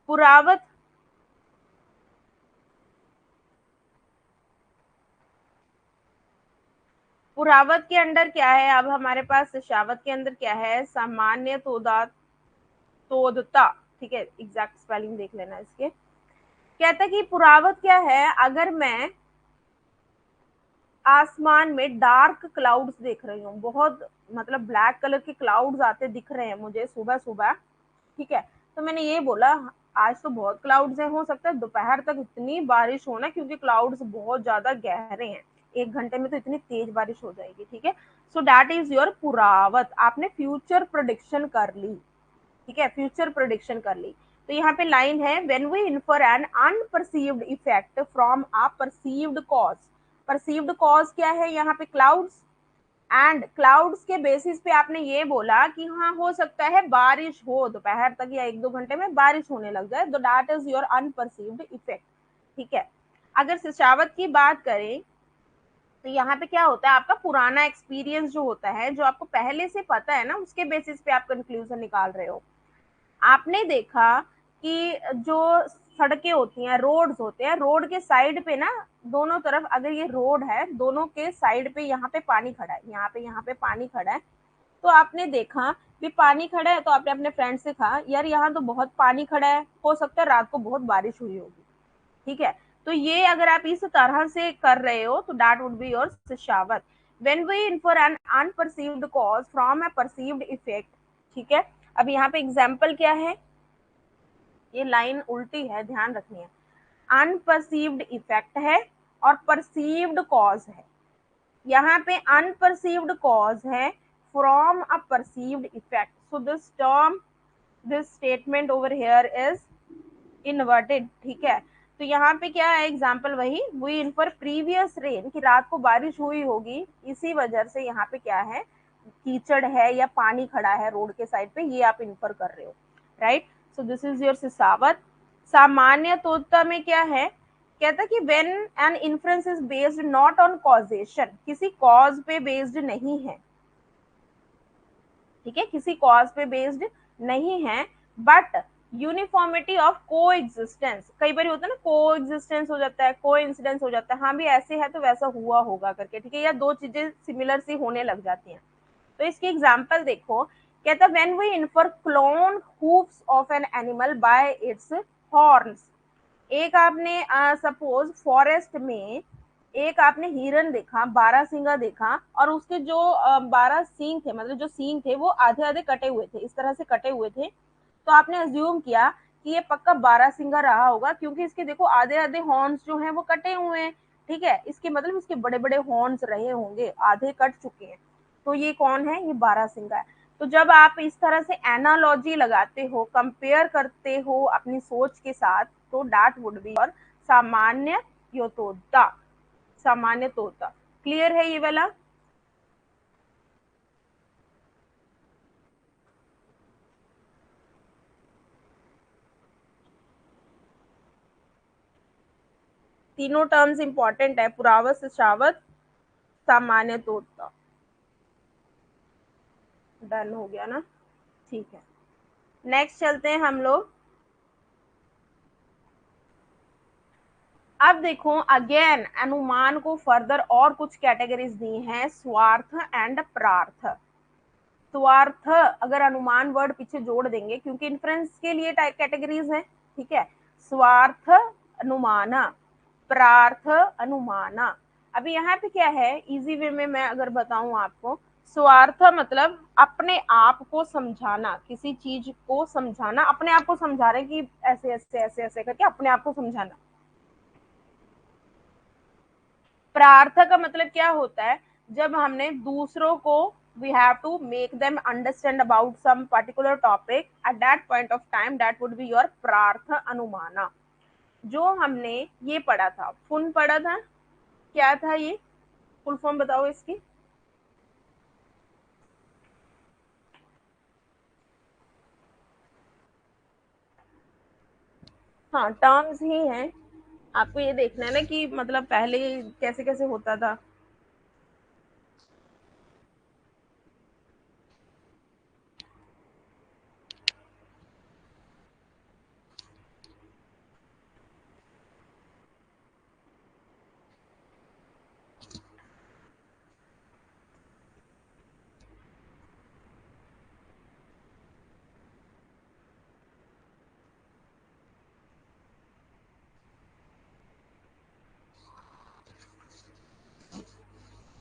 पुरावत, पुरावत के अंदर क्या है, अब हमारे पास शिशावत के अंदर क्या है, सामान्य तोदा, तोदता, ठीक है, एग्जैक्ट स्पेलिंग देख लेना इसके। कहता है कि पुरावत क्या है, अगर मैं आसमान में डार्क क्लाउड्स देख रही हूँ, बहुत मतलब ब्लैक कलर के क्लाउड्स आते दिख रहे हैं मुझे सुबह सुबह, ठीक है, तो मैंने ये बोला आज तो बहुत क्लाउड्स है, हो सकता है दोपहर तक इतनी बारिश होना क्योंकि क्लाउड्स बहुत ज्यादा गहरे हैं, 1 घंटे में तो इतनी तेज बारिश हो जाएगी, ठीक है। सो दैट इज योर पुरावत, आपने फ्यूचर प्रोडिक्शन कर ली, ठीक है, फ्यूचर प्रोडिक्शन कर ली। तो यहाँ पे लाइन है, when we infer an unperceived effect from a perceived cause, perceived cause क्या है यहाँ पे, क्लाउड्स, एंड क्लाउड्स के बेसिस पे आपने ये बोला कि हाँ हो सकता है बारिश हो दोपहर तक या 1-2 घंटे में बारिश होने लग जाए, तो दैट इज योर अनपरसीव्ड इफेक्ट, ठीक है। अगर सिचावत की बात करें तो यहाँ पे क्या होता है, आपका पुराना एक्सपीरियंस जो होता है, जो आपको पहले से पता है ना, उसके बेसिस पे आप कंक्लूजन निकाल रहे हो। आपने देखा कि जो सड़कें होती हैं, रोड्स होते हैं, रोड के साइड पे ना, दोनों तरफ अगर ये रोड है, दोनों के साइड पे यहाँ पे पानी खड़ा है, यहाँ पे पानी खड़ा है, तो आपने देखा भी पानी खड़ा है, तो आपने अपने फ्रेंड से कहा यार यहाँ तो बहुत पानी खड़ा है, हो सकता है रात को बहुत बारिश हुई होगी, ठीक है। तो ये अगर आप इस तरह से कर रहे हो तो दैट वुड बी योर शिशावत, when we infer an unperceived cause from a perceived effect, ठीक है। अब यहाँ पे एग्जाम्पल क्या है, ये लाइन उल्टी है, ध्यान रखनी है, अनपरसीव्ड इफेक्ट है और परसीव्ड कॉज है, यहाँ पे अनपरसीव्ड कॉज है from a perceived effect, so this term, this statement over here is inverted, ठीक है। तो यहाँ पे क्या है एग्जाम्पल वही, वी इन पर प्रीवियस रेन की रात को बारिश हुई होगी, इसी वजह से यहाँ पे क्या है, कीचड़ है या पानी खड़ा है रोड के साइड पे, ये आप इन्फर कर रहे हो, right. So this is your सिसावत। सामान्य तोता में क्या है, कहता कि when an inference is based not on causation, किसी कॉज पे बेस्ड नहीं है, ठीक है, किसी कॉज पे बेस्ड नहीं है, बट यूनिफॉर्मिटी ऑफ को एग्जिस्टेंस, कई बार होता है ना, को एग्जिस्टेंस हो जाता है, को इंसिडेंस हो जाता है, हाँ भी ऐसे है तो वैसा हुआ होगा करके, ठीक है, या दो चीजें सिमिलर सी होने लग जाती हैं। तो इसकी एग्जाम्पल देखो, कहता when we infer cloven hoofs of an animal by its horns, एक आपने सपोज फॉरेस्ट में एक आपने हिरन देखा, 12 सिंगा देखा, और उसके जो 12 सींग थे, मतलब जो सींग थे वो आधे आधे कटे हुए थे, इस तरह से कटे हुए थे, तो आपने अज्यूम किया कि ये पक्का 12 सिंगा रहा होगा, क्योंकि इसके देखो आधे आधे हॉर्न्स जो हैं वो कटे हुए हैं, ठीक है, इसके मतलब इसके बड़े बड़े हॉर्न्स रहे होंगे, आधे कट चुके हैं, तो ये कौन है, ये 12 सिंगा है। तो जब आप इस तरह से एनालॉजी लगाते हो, कंपेयर करते हो अपनी सोच के साथ, तो दैट वुड बी और सामान्य योतोता, सामान्य तोता। क्लियर है ये वाला। तीनों टर्म्स इंपॉर्टेंट है, पुरावत, शिशावत सामान्य तौर, डन हो गया ना, ठीक है। नेक्स्ट चलते हैं हम लोग। अब देखो अगेन अनुमान को फर्दर और कुछ कैटेगरीज दी हैं, स्वार्थ एंड प्रार्थ। स्वार्थ अगर अनुमान वर्ड पीछे जोड़ देंगे क्योंकि इन्फ्रेंस के लिए कैटेगरीज है, ठीक है। स्वार्थ अनुमाना, प्रार्थ अनुमाना। अभी यहाँ पे क्या है, इजी वे में मैं अगर बताऊं आपको, स्वार्थ मतलब अपने आप को समझाना, किसी चीज को समझाना, अपने आप को समझा रहे कि ऐसे ऐसे ऐसे ऐसे करके अपने आप को समझाना। प्रार्थ का मतलब क्या होता है, जब हमने दूसरों को we have to make them understand about some particular topic at that point of time, that would be your प्रार्थ अनुमाना। जो हमने ये पढ़ा था, फुन पढ़ा था, क्या था ये, फुल फॉर्म बताओ इसकी। हाँ टर्म्स ही हैं, आपको ये देखना है ना कि मतलब पहले कैसे कैसे होता था।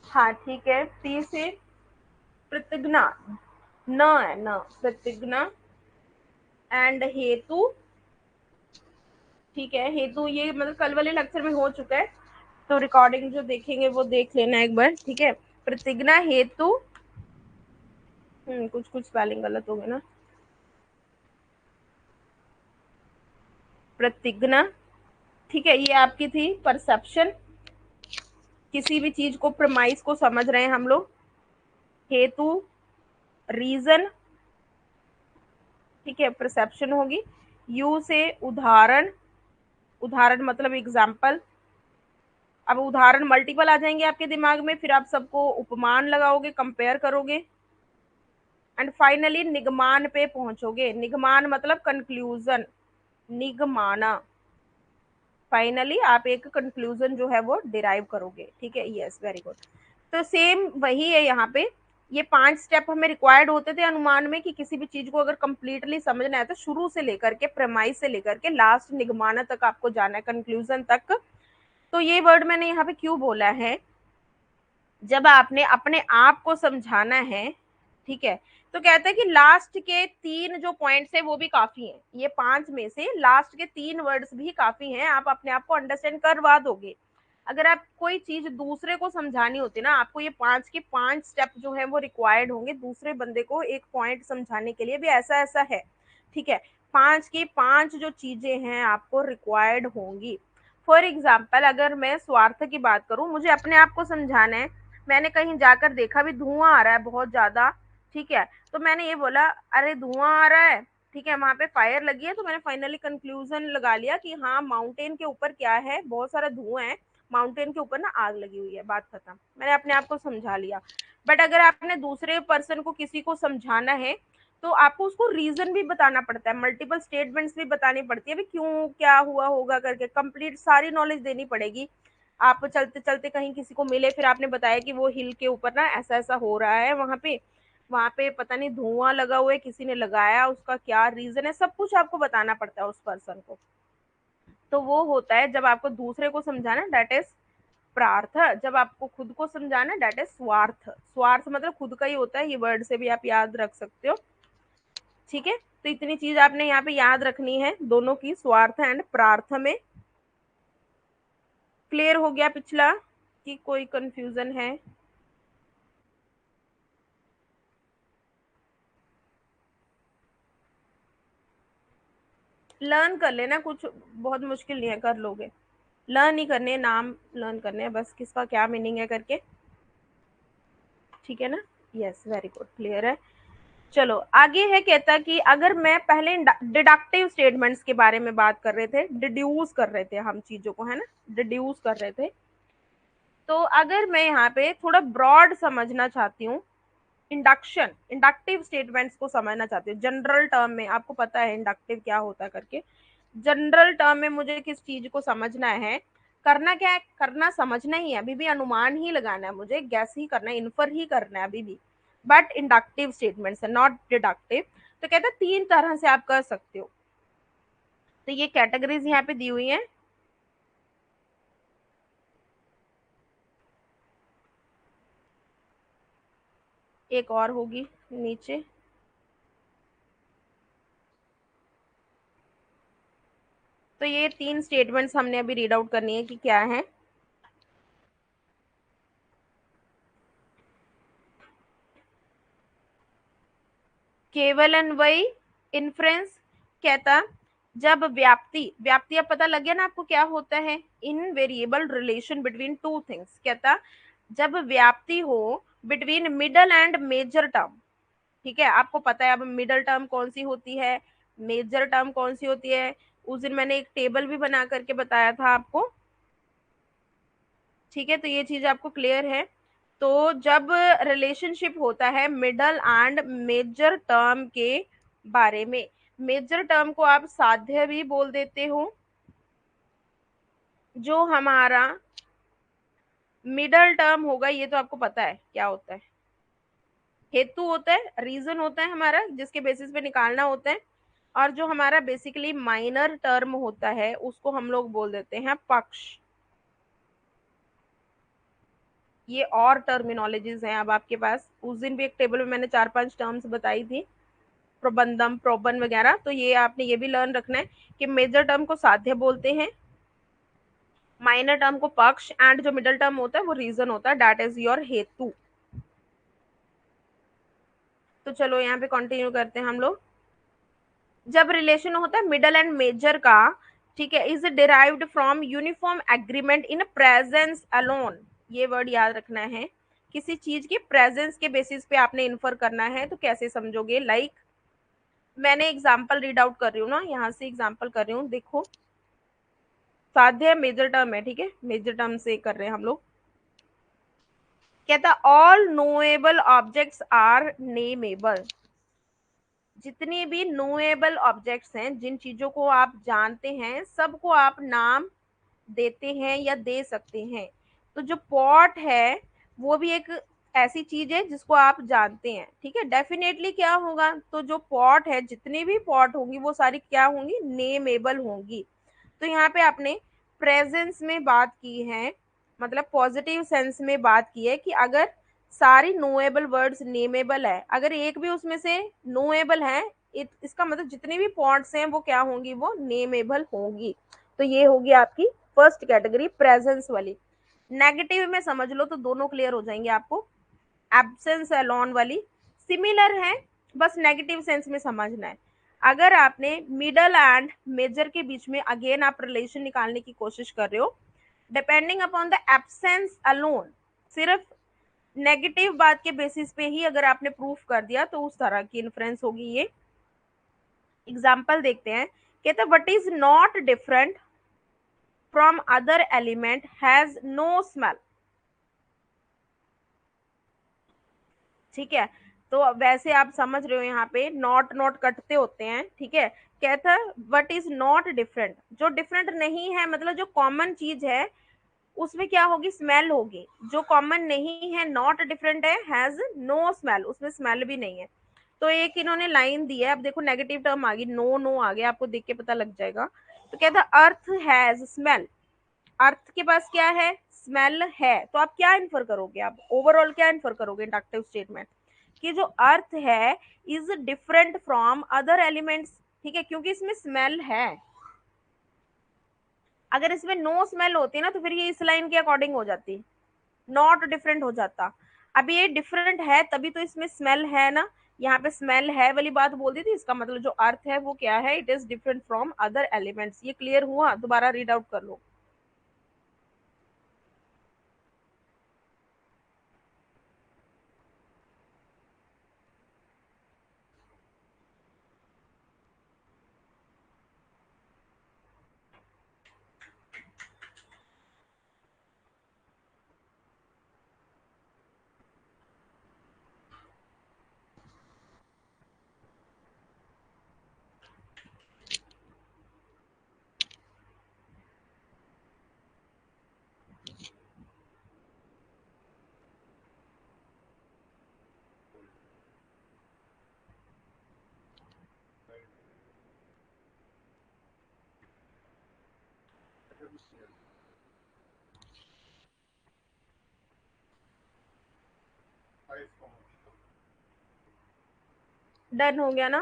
हाँ ठीक है, टी से प्रतिज्ञा, न है न, प्रतिज्ञा एंड हेतु, ठीक है। हेतु ये मतलब कल वाले लेक्चर में हो चुका है, तो रिकॉर्डिंग जो देखेंगे वो देख लेना एक बार, ठीक है। प्रतिज्ञा हेतु, कुछ कुछ स्पेलिंग गलत हो गए ना, प्रतिज्ञा, ठीक है। ये आपकी थी परसेप्शन, किसी भी चीज को प्रमाइस को समझ रहे हैं हम लोग। हेतु रीजन, ठीक है, परसेप्शन होगी। यू से उदाहरण, उदाहरण मतलब एग्जाम्पल। अब उदाहरण मल्टीपल आ जाएंगे आपके दिमाग में, फिर आप सबको उपमान लगाओगे, कंपेयर करोगे, एंड फाइनली निगमान पे पहुंचोगे। निगमान मतलब कंक्लूजन, निगमाना, फाइनली आप एक कंक्लूजन जो है वो डिराइव करोगे, ठीक है। Yes very good. तो सेम वही है यहाँ पे, ये 5 स्टेप हमें रिक्वायर्ड होते थे अनुमान में कि किसी भी चीज को अगर कंप्लीटली समझना है तो शुरू से लेकर के, प्रेमाइस से लेकर के लास्ट निगमाना तक आपको जाना है, कंक्लूजन तक। तो ये वर्ड मैंने यहाँ पे क्यों बोला है, जब आपने अपने आप को समझाना है, ठीक है, तो कहते हैं कि लास्ट के 3 जो पॉइंट्स है वो भी काफी हैं। ये 5 में से लास्ट के 3 वर्ड्स भी काफी हैं, आप अपने आप को अंडरस्टैंड करवा दोगे। अगर आप कोई चीज दूसरे को समझानी होती ना, आपको ये 5 के 5 स्टेप जो है वो रिक्वायर्ड होंगे दूसरे बंदे को एक पॉइंट समझाने के लिए भी, ऐसा ऐसा है, ठीक है। 5 की 5 जो चीजें हैं आपको रिक्वायर्ड होंगी। फॉर एग्जाम्पल अगर मैं स्वार्थ की बात करूं, मुझे अपने आप को समझाना है, मैंने कहीं जाकर देखा भी धुआं आ रहा है बहुत ज्यादा, ठीक है, तो मैंने ये बोला अरे धुआं आ रहा है, ठीक है, वहां पे फायर लगी है, तो मैंने फाइनली कंक्लूजन लगा लिया कि हाँ माउंटेन के ऊपर क्या है, बहुत सारा धुआं है, माउंटेन के ऊपर ना आग लगी हुई है, बात खत्म, मैंने अपने आप को समझा लिया। बट अगर आपने दूसरे पर्सन को किसी को समझाना है तो आपको उसको रीजन भी बताना पड़ता है, मल्टीपल स्टेटमेंट्स भी बतानी पड़ती है, क्यों क्या हुआ होगा करके कंप्लीट सारी नॉलेज देनी पड़ेगी। आप चलते चलते कहीं किसी को मिले, फिर आपने बताया कि वो हिल के ऊपर ना ऐसा ऐसा हो रहा है, वहां पे पता नहीं धुआं लगा हुआ है, किसी ने लगाया, उसका क्या रीजन है, सब कुछ आपको बताना पड़ता है उस पर्सन को। तो वो होता है जब आपको दूसरे को समझाना, डेट इज प्रार्थ। जब आपको खुद को समझाना, डेट इज स्वार्थ। स्वार्थ मतलब खुद का ही होता है, ये वर्ड से भी आप याद रख सकते हो, ठीक है। तो इतनी चीज आपने यहाँ पे याद रखनी है दोनों की, स्वार्थ एंड प्रार्थ में। क्लियर हो गया पिछला कि कोई कंफ्यूजन है? लर्न कर लेना, कुछ बहुत मुश्किल नहीं है, कर लोगे। लर्न ही करने, नाम लर्न करने हैं बस, किसका क्या मीनिंग है करके, ठीक है ना। यस वेरी गुड, क्लियर है। चलो आगे है, कहता कि अगर मैं पहले डिडक्टिव स्टेटमेंट्स के बारे में बात कर रहे थे, डिड्यूस कर रहे थे हम चीजों को, है ना, डिड्यूस कर रहे थे। तो अगर मैं यहाँ पे थोड़ा ब्रॉड समझना चाहती हूँ, इंडक्टिव स्टेटमेंट्स को समझना चाहती हूँ जनरल टर्म में, आपको पता है इंडक्टिव क्या होता है करके, जनरल टर्म में मुझे किस चीज को समझना है, करना क्या है, करना समझना ही है, अभी भी अनुमान ही लगाना है, मुझे गैस ही करना है, इन्फर ही करना है अभी भी, बट इंडक्टिव स्टेटमेंट्स है, नॉट डिडक्टिव। तो कहते हैं 3 तरह से आप कर सकते हो। तो ये कैटेगरीज यहाँ पे दी हुई है। एक और होगी नीचे। तो ये 3 स्टेटमेंट्स हमने अभी रीड आउट करनी है कि क्या है। केवल एंड वही इन्फ्रेंस कहता, जब व्याप्ति, व्याप्ति अब पता लग गया ना आपको क्या होता है, invariable relation between two things, कहता जब व्याप्ति हो between middle and major term. ठीक है, आपको पता है अब मिडल टर्म कौन सी होती है, मेजर टर्म कौन सी होती है, उस दिन मैंने एक टेबल भी बना करके बताया था आपको। ठीक है, तो ये चीज आपको क्लियर है। तो जब रिलेशनशिप होता है मिडल एंड मेजर टर्म के बारे में, मेजर टर्म को आप साध्य भी बोल देते हो, जो हमारा मिडल टर्म होगा ये तो आपको पता है क्या होता है, हेतु होता है, रीजन होता है हमारा जिसके बेसिस पे निकालना होता है। और जो हमारा बेसिकली माइनर टर्म होता है उसको हम लोग बोल देते हैं पक्ष। ये और टर्मिनोलॉजीज हैं अब आपके पास, उस दिन भी एक टेबल में मैंने 4-5 टर्म्स बताई थी, प्रबंधम प्रोबन वगैरह, तो ये आपने ये भी लर्न रखना है कि मेजर टर्म को साध्य बोलते हैं, माइनर टर्म को पक्ष, एंड जो मिडल टर्म होता है वो रीजन होता है, दैट इज योर हेतु। तो चलो यहाँ पे कंटिन्यू करते हैं हम लोग। जब रिलेशन होता है मिडल एंड मेजर का, ठीक है, is derived from uniform agreement in presence alone, ये वर्ड याद रखना है, किसी चीज के प्रेजेंस के बेसिस पे आपने इन्फर करना है, तो कैसे समझोगे, लाइक मैंने एग्जाम्पल रीड आउट कर रही हूँ ना, यहाँ से एग्जाम्पल कर रही हूँ, देखो साध्य मेजर टर्म है, ठीक है, मेजर टर्म से कर रहे हैं हम लोग। कहता ऑल नोएबल ऑब्जेक्ट्स आर नेमेबल, जितने भी नोएबल ऑब्जेक्ट्स हैं, जिन चीजों को आप जानते हैं सबको आप नाम देते हैं या दे सकते हैं। तो जो पॉट है वो भी एक ऐसी चीज है जिसको आप जानते हैं, ठीक है, डेफिनेटली क्या होगा, तो जो पॉट है, जितनी भी पॉट होंगी वो सारी क्या होंगी, नेमेबल होंगी। तो यहाँ पे आपने प्रेजेंस में बात की है, मतलब पॉजिटिव सेंस में बात की है कि अगर सारी नोएबल वर्ड्स नेमेबल है, अगर एक भी उसमें से नोएबल है, इसका मतलब जितनी भी पॉट्स हैं वो क्या होंगी, वो नेमेबल होंगी। तो ये होगी आपकी फर्स्ट कैटेगरी प्रेजेंस वाली। नेगेटिव में समझ लो तो दोनों क्लियर हो जाएंगे आपको, एब्सेंस एलॉन वाली सिमिलर है, बस नेगेटिव सेंस में समझना है। अगर आपने मिडल एंड मेजर के बीच में अगेन आप रिलेशन निकालने की कोशिश कर रहे हो, depending upon the absence alone, सिर्फ नेगेटिव बात के बेसिस पे ही अगर आपने प्रूफ कर दिया तो उस तरह की इन्फ्रेंस होगी ये। एग्जाम्पल देखते हैं, कहते हैं what is not different from other element has no smell. ठीक है, तो वैसे आप समझ रहे हो यहाँ पे नॉट नॉट कटते होते हैं, ठीक है। कहता है व्हाट इज नॉट डिफरेंट, जो डिफरेंट नहीं है मतलब जो कॉमन चीज है उसमें क्या होगी, स्मेल होगी, जो कॉमन नहीं है नॉट डिफरेंट है, हैज नो स्मेल, उसमें स्मेल भी नहीं है। तो एक इन्होंने लाइन दी है, अब देखो नेगेटिव टर्म आ गई, नो नो आ गया, आपको देख के पता लग जाएगा। तो कहता है अर्थ हैज स्मेल, अर्थ के पास क्या है, स्मेल है, तो आप क्या इन्फर करोगे, आप ओवरऑल क्या इन्फर करोगे इंडक्टिव स्टेटमेंट, कि जो अर्थ है is different from other elements, ठीक है, क्योंकि इसमें स्मेल है। अगर इसमें नो स्मेल होती ना तो फिर ये इस लाइन के अकॉर्डिंग हो जाती, नॉट डिफरेंट हो जाता। अभी ये डिफरेंट है तभी तो इसमें स्मेल है ना, यहाँ पे स्मेल है वाली बात बोल दी थी, इसका मतलब जो अर्थ है वो क्या है, it is different from other elements. ये क्लियर हुआ, दोबारा रीड आउट कर लो। डन हो गया ना।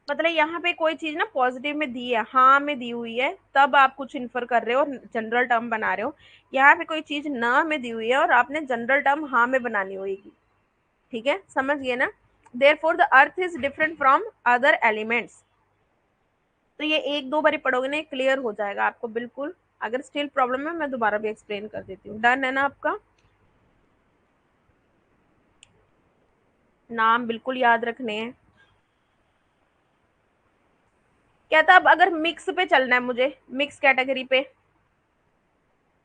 मतलब यहाँ पे कोई चीज ना पॉजिटिव में दी है, हाँ में दी हुई है, तब आप कुछ इन्फर कर रहे हो और जनरल टर्म बना रहे हो। यहाँ पे कोई चीज ना में दी हुई है और आपने जनरल टर्म हाँ में बनानी होगी। ठीक है, समझ गए ना। Therefore the earth is different from other elements. तो ये एक दो बारी पढ़ोगे ना, क्लियर हो जाएगा आपको बिल्कुल। अगर स्टिल प्रॉब्लम है मैं दोबारा भी एक्सप्लेन कर देती हूँ। डन है ना आपका। नाम बिल्कुल याद रखने हैं। कहता अब अगर मिक्स पे चलना है मुझे, मिक्स कैटेगरी पे,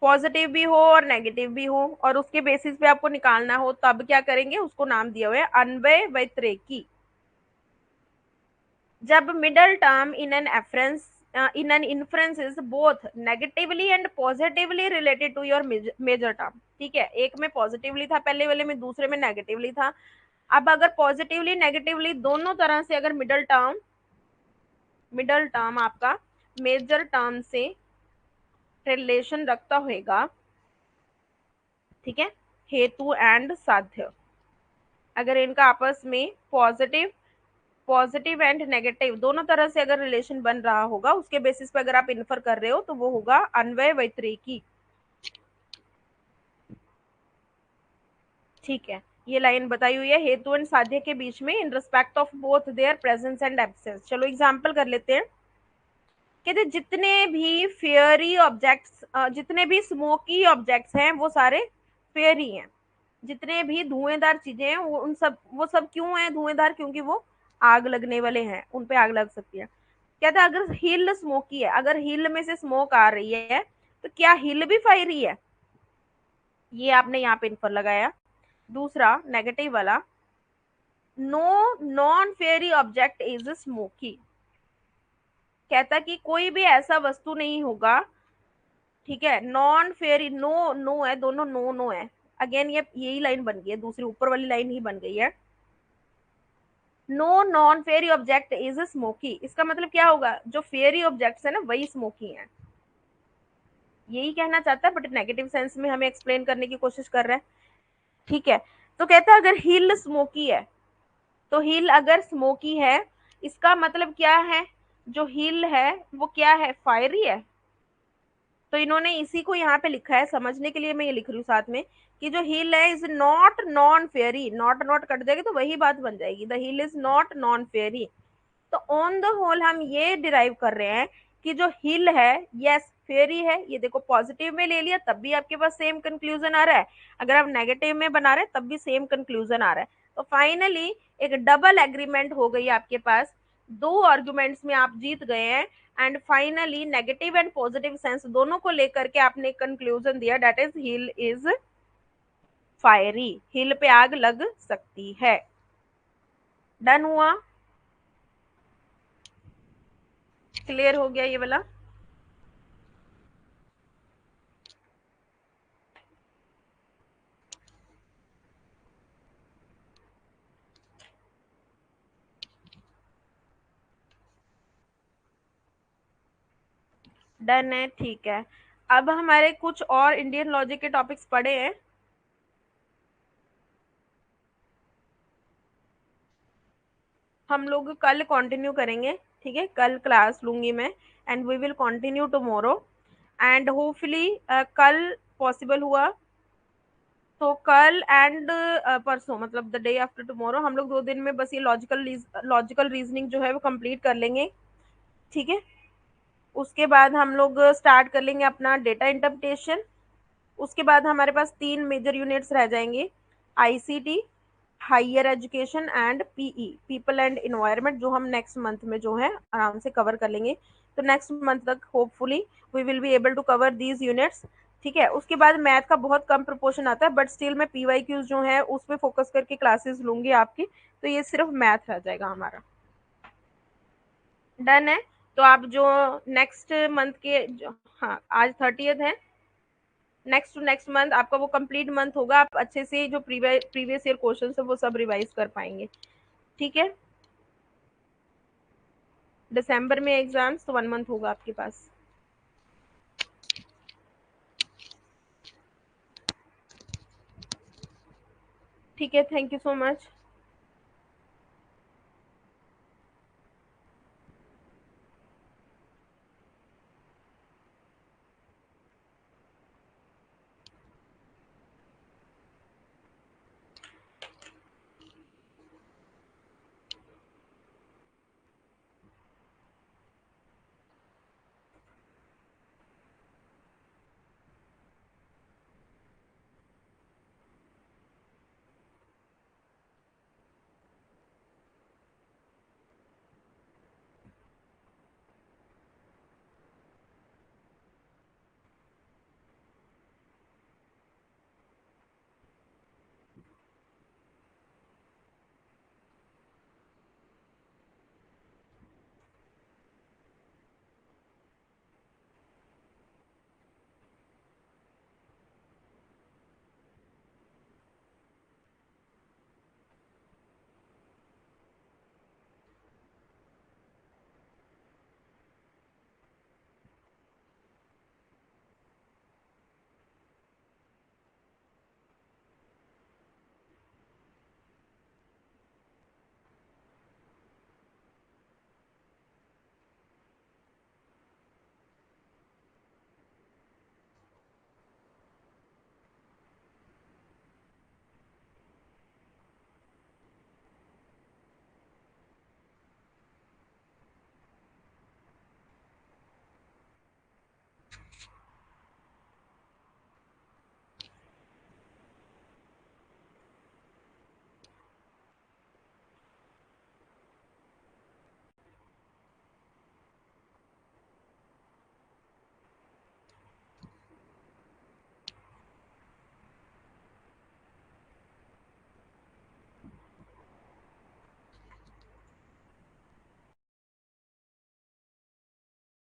पॉजिटिव भी हो और नेगेटिव भी हो और उसके बेसिस पे आपको निकालना हो, तब क्या करेंगे, उसको नाम दिया हुआ है अन्वय वैतरेकी। जब middle term in an inference in an inference is both negatively and positively related to your major term। ठीक है, एक में पॉजिटिवली था पहले वाले में, दूसरे में नेगेटिवली था। अब अगर पॉजिटिवली नेगेटिवली दोनों तरह से अगर मिडल टर्म आपका मेजर टर्म से रिलेशन रखता होगा, ठीक है, हेतु एंड साध्य, अगर इनका आपस में पॉजिटिव एंड नेगेटिव दोनों तरह से अगर रिलेशन बन रहा होगा, उसके बेसिस पे अगर आप इन्फर कर रहे हो तो वो होगा अन्वय वैतरेकी। ठीक है, ये लाइन बताई हुई है हेतु एंड साध्य के बीच में in respect of both there presence and absence. चलो एग्जांपल कर लेते हैं। कहते जितने भी फेयरी ऑब्जेक्ट्स, जितने भी स्मोकी ऑब्जेक्ट्स हैं वो सारे फेयरी हैं। जितने भी धुएंदार चीजें हैं वो सब क्यों हैं धुएंदार, क्योंकि वो आग लगने वाले हैं, उन पे आग लग सकती है। कहता अगर हिल स्मोकी है, अगर हिल में से स्मोक आ रही है तो क्या हिल भी फायरी है, ये आपने यहाँ पे इन्फर लगाया। दूसरा नेगेटिव वाला, no non fiery object is smoky. कहता कि कोई भी ऐसा वस्तु नहीं होगा, ठीक है, नॉन फेयरी, नो नो है, दोनों नो नो है। अगेन ये यही लाइन बन गई है, दूसरी ऊपर वाली लाइन ही बन गई है। No non fiery object is smoky, इसका मतलब क्या होगा, जो फेयरी ऑब्जेक्ट्स है ना वही स्मोकी है, यही कहना चाहता है, बट नेगेटिव सेंस में हमें एक्सप्लेन करने की कोशिश कर रहा है। ठीक है, तो कहता है अगर हिल स्मोकी है, तो हिल अगर स्मोकी है, इसका मतलब क्या है, जो हिल है वो क्या है, फायरी है। तो इन्होंने इसी को यहाँ पे लिखा है, समझने के लिए मैं ये लिख रही हूँ साथ में, कि जो हिल है is not non fairy, not not cut जाएगी तो वही बात बन जाएगी, the hill is not non fairy. तो ऑन द होल हम ये डिराइव कर रहे हैं कि जो हिल है यस फेयरी है। ये देखो पॉजिटिव में ले लिया तब भी आपके पास सेम कंक्लूजन आ रहा है, अगर आप नेगेटिव में बना रहे हैं तब भी सेम कंक्लूजन आ रहा है। तो फाइनली एक डबल एग्रीमेंट हो गई आपके पास, दो आर्गुमेंट्स में आप जीत गए हैं। And finally negative and positive sense दोनों को लेकर के आपने कंक्लूजन दिया, that is hill is fiery, hill पे आग लग सकती है। डन हुआ, क्लियर हो गया ये वाला। डन है, ठीक है। अब हमारे कुछ और इंडियन लॉजिक के टॉपिक्स पढ़े हैं, हम लोग कल कंटिन्यू करेंगे। ठीक है, कल क्लास लूंगी मैं and we will continue tomorrow. And hopefully कल पॉसिबल हुआ तो कल एंड परसों, मतलब द डे आफ्टर टुमारो, हम लोग 2 दिन में बस ये लॉजिकल रीजनिंग जो है वो कंप्लीट कर लेंगे। ठीक है, उसके बाद हम लोग स्टार्ट कर लेंगे अपना डेटा इंटरप्रिटेशन। उसके बाद हमारे पास 3 मेजर यूनिट्स रह जाएंगे, ICT, higher education and PE, people and environment, जो हम नेक्स्ट मंथ में जो है आराम से कवर कर लेंगे। तो नेक्स्ट मंथ तक hopefully we will be able to cover these units. ठीक है, उसके बाद मैथ का बहुत कम प्रोपोर्शन आता है, बट स्टिल मैं पीवाई क्यूज जो है उस पर फोकस करके क्लासेस लूंगी आपकी, तो ये सिर्फ मैथ रह जाएगा हमारा। डन है, तो आप जो नेक्स्ट मंथ के हाँ आज 30th है, नेक्स्ट टू नेक्स्ट मंथ आपका वो कंप्लीट मंथ होगा, आप अच्छे से जो प्रीवियस ईयर क्वेश्चन है वो सब रिवाइज कर पाएंगे। ठीक है, दिसंबर में एग्जाम्स, तो 1 मंथ होगा आपके पास। ठीक है, थैंक यू सो मच।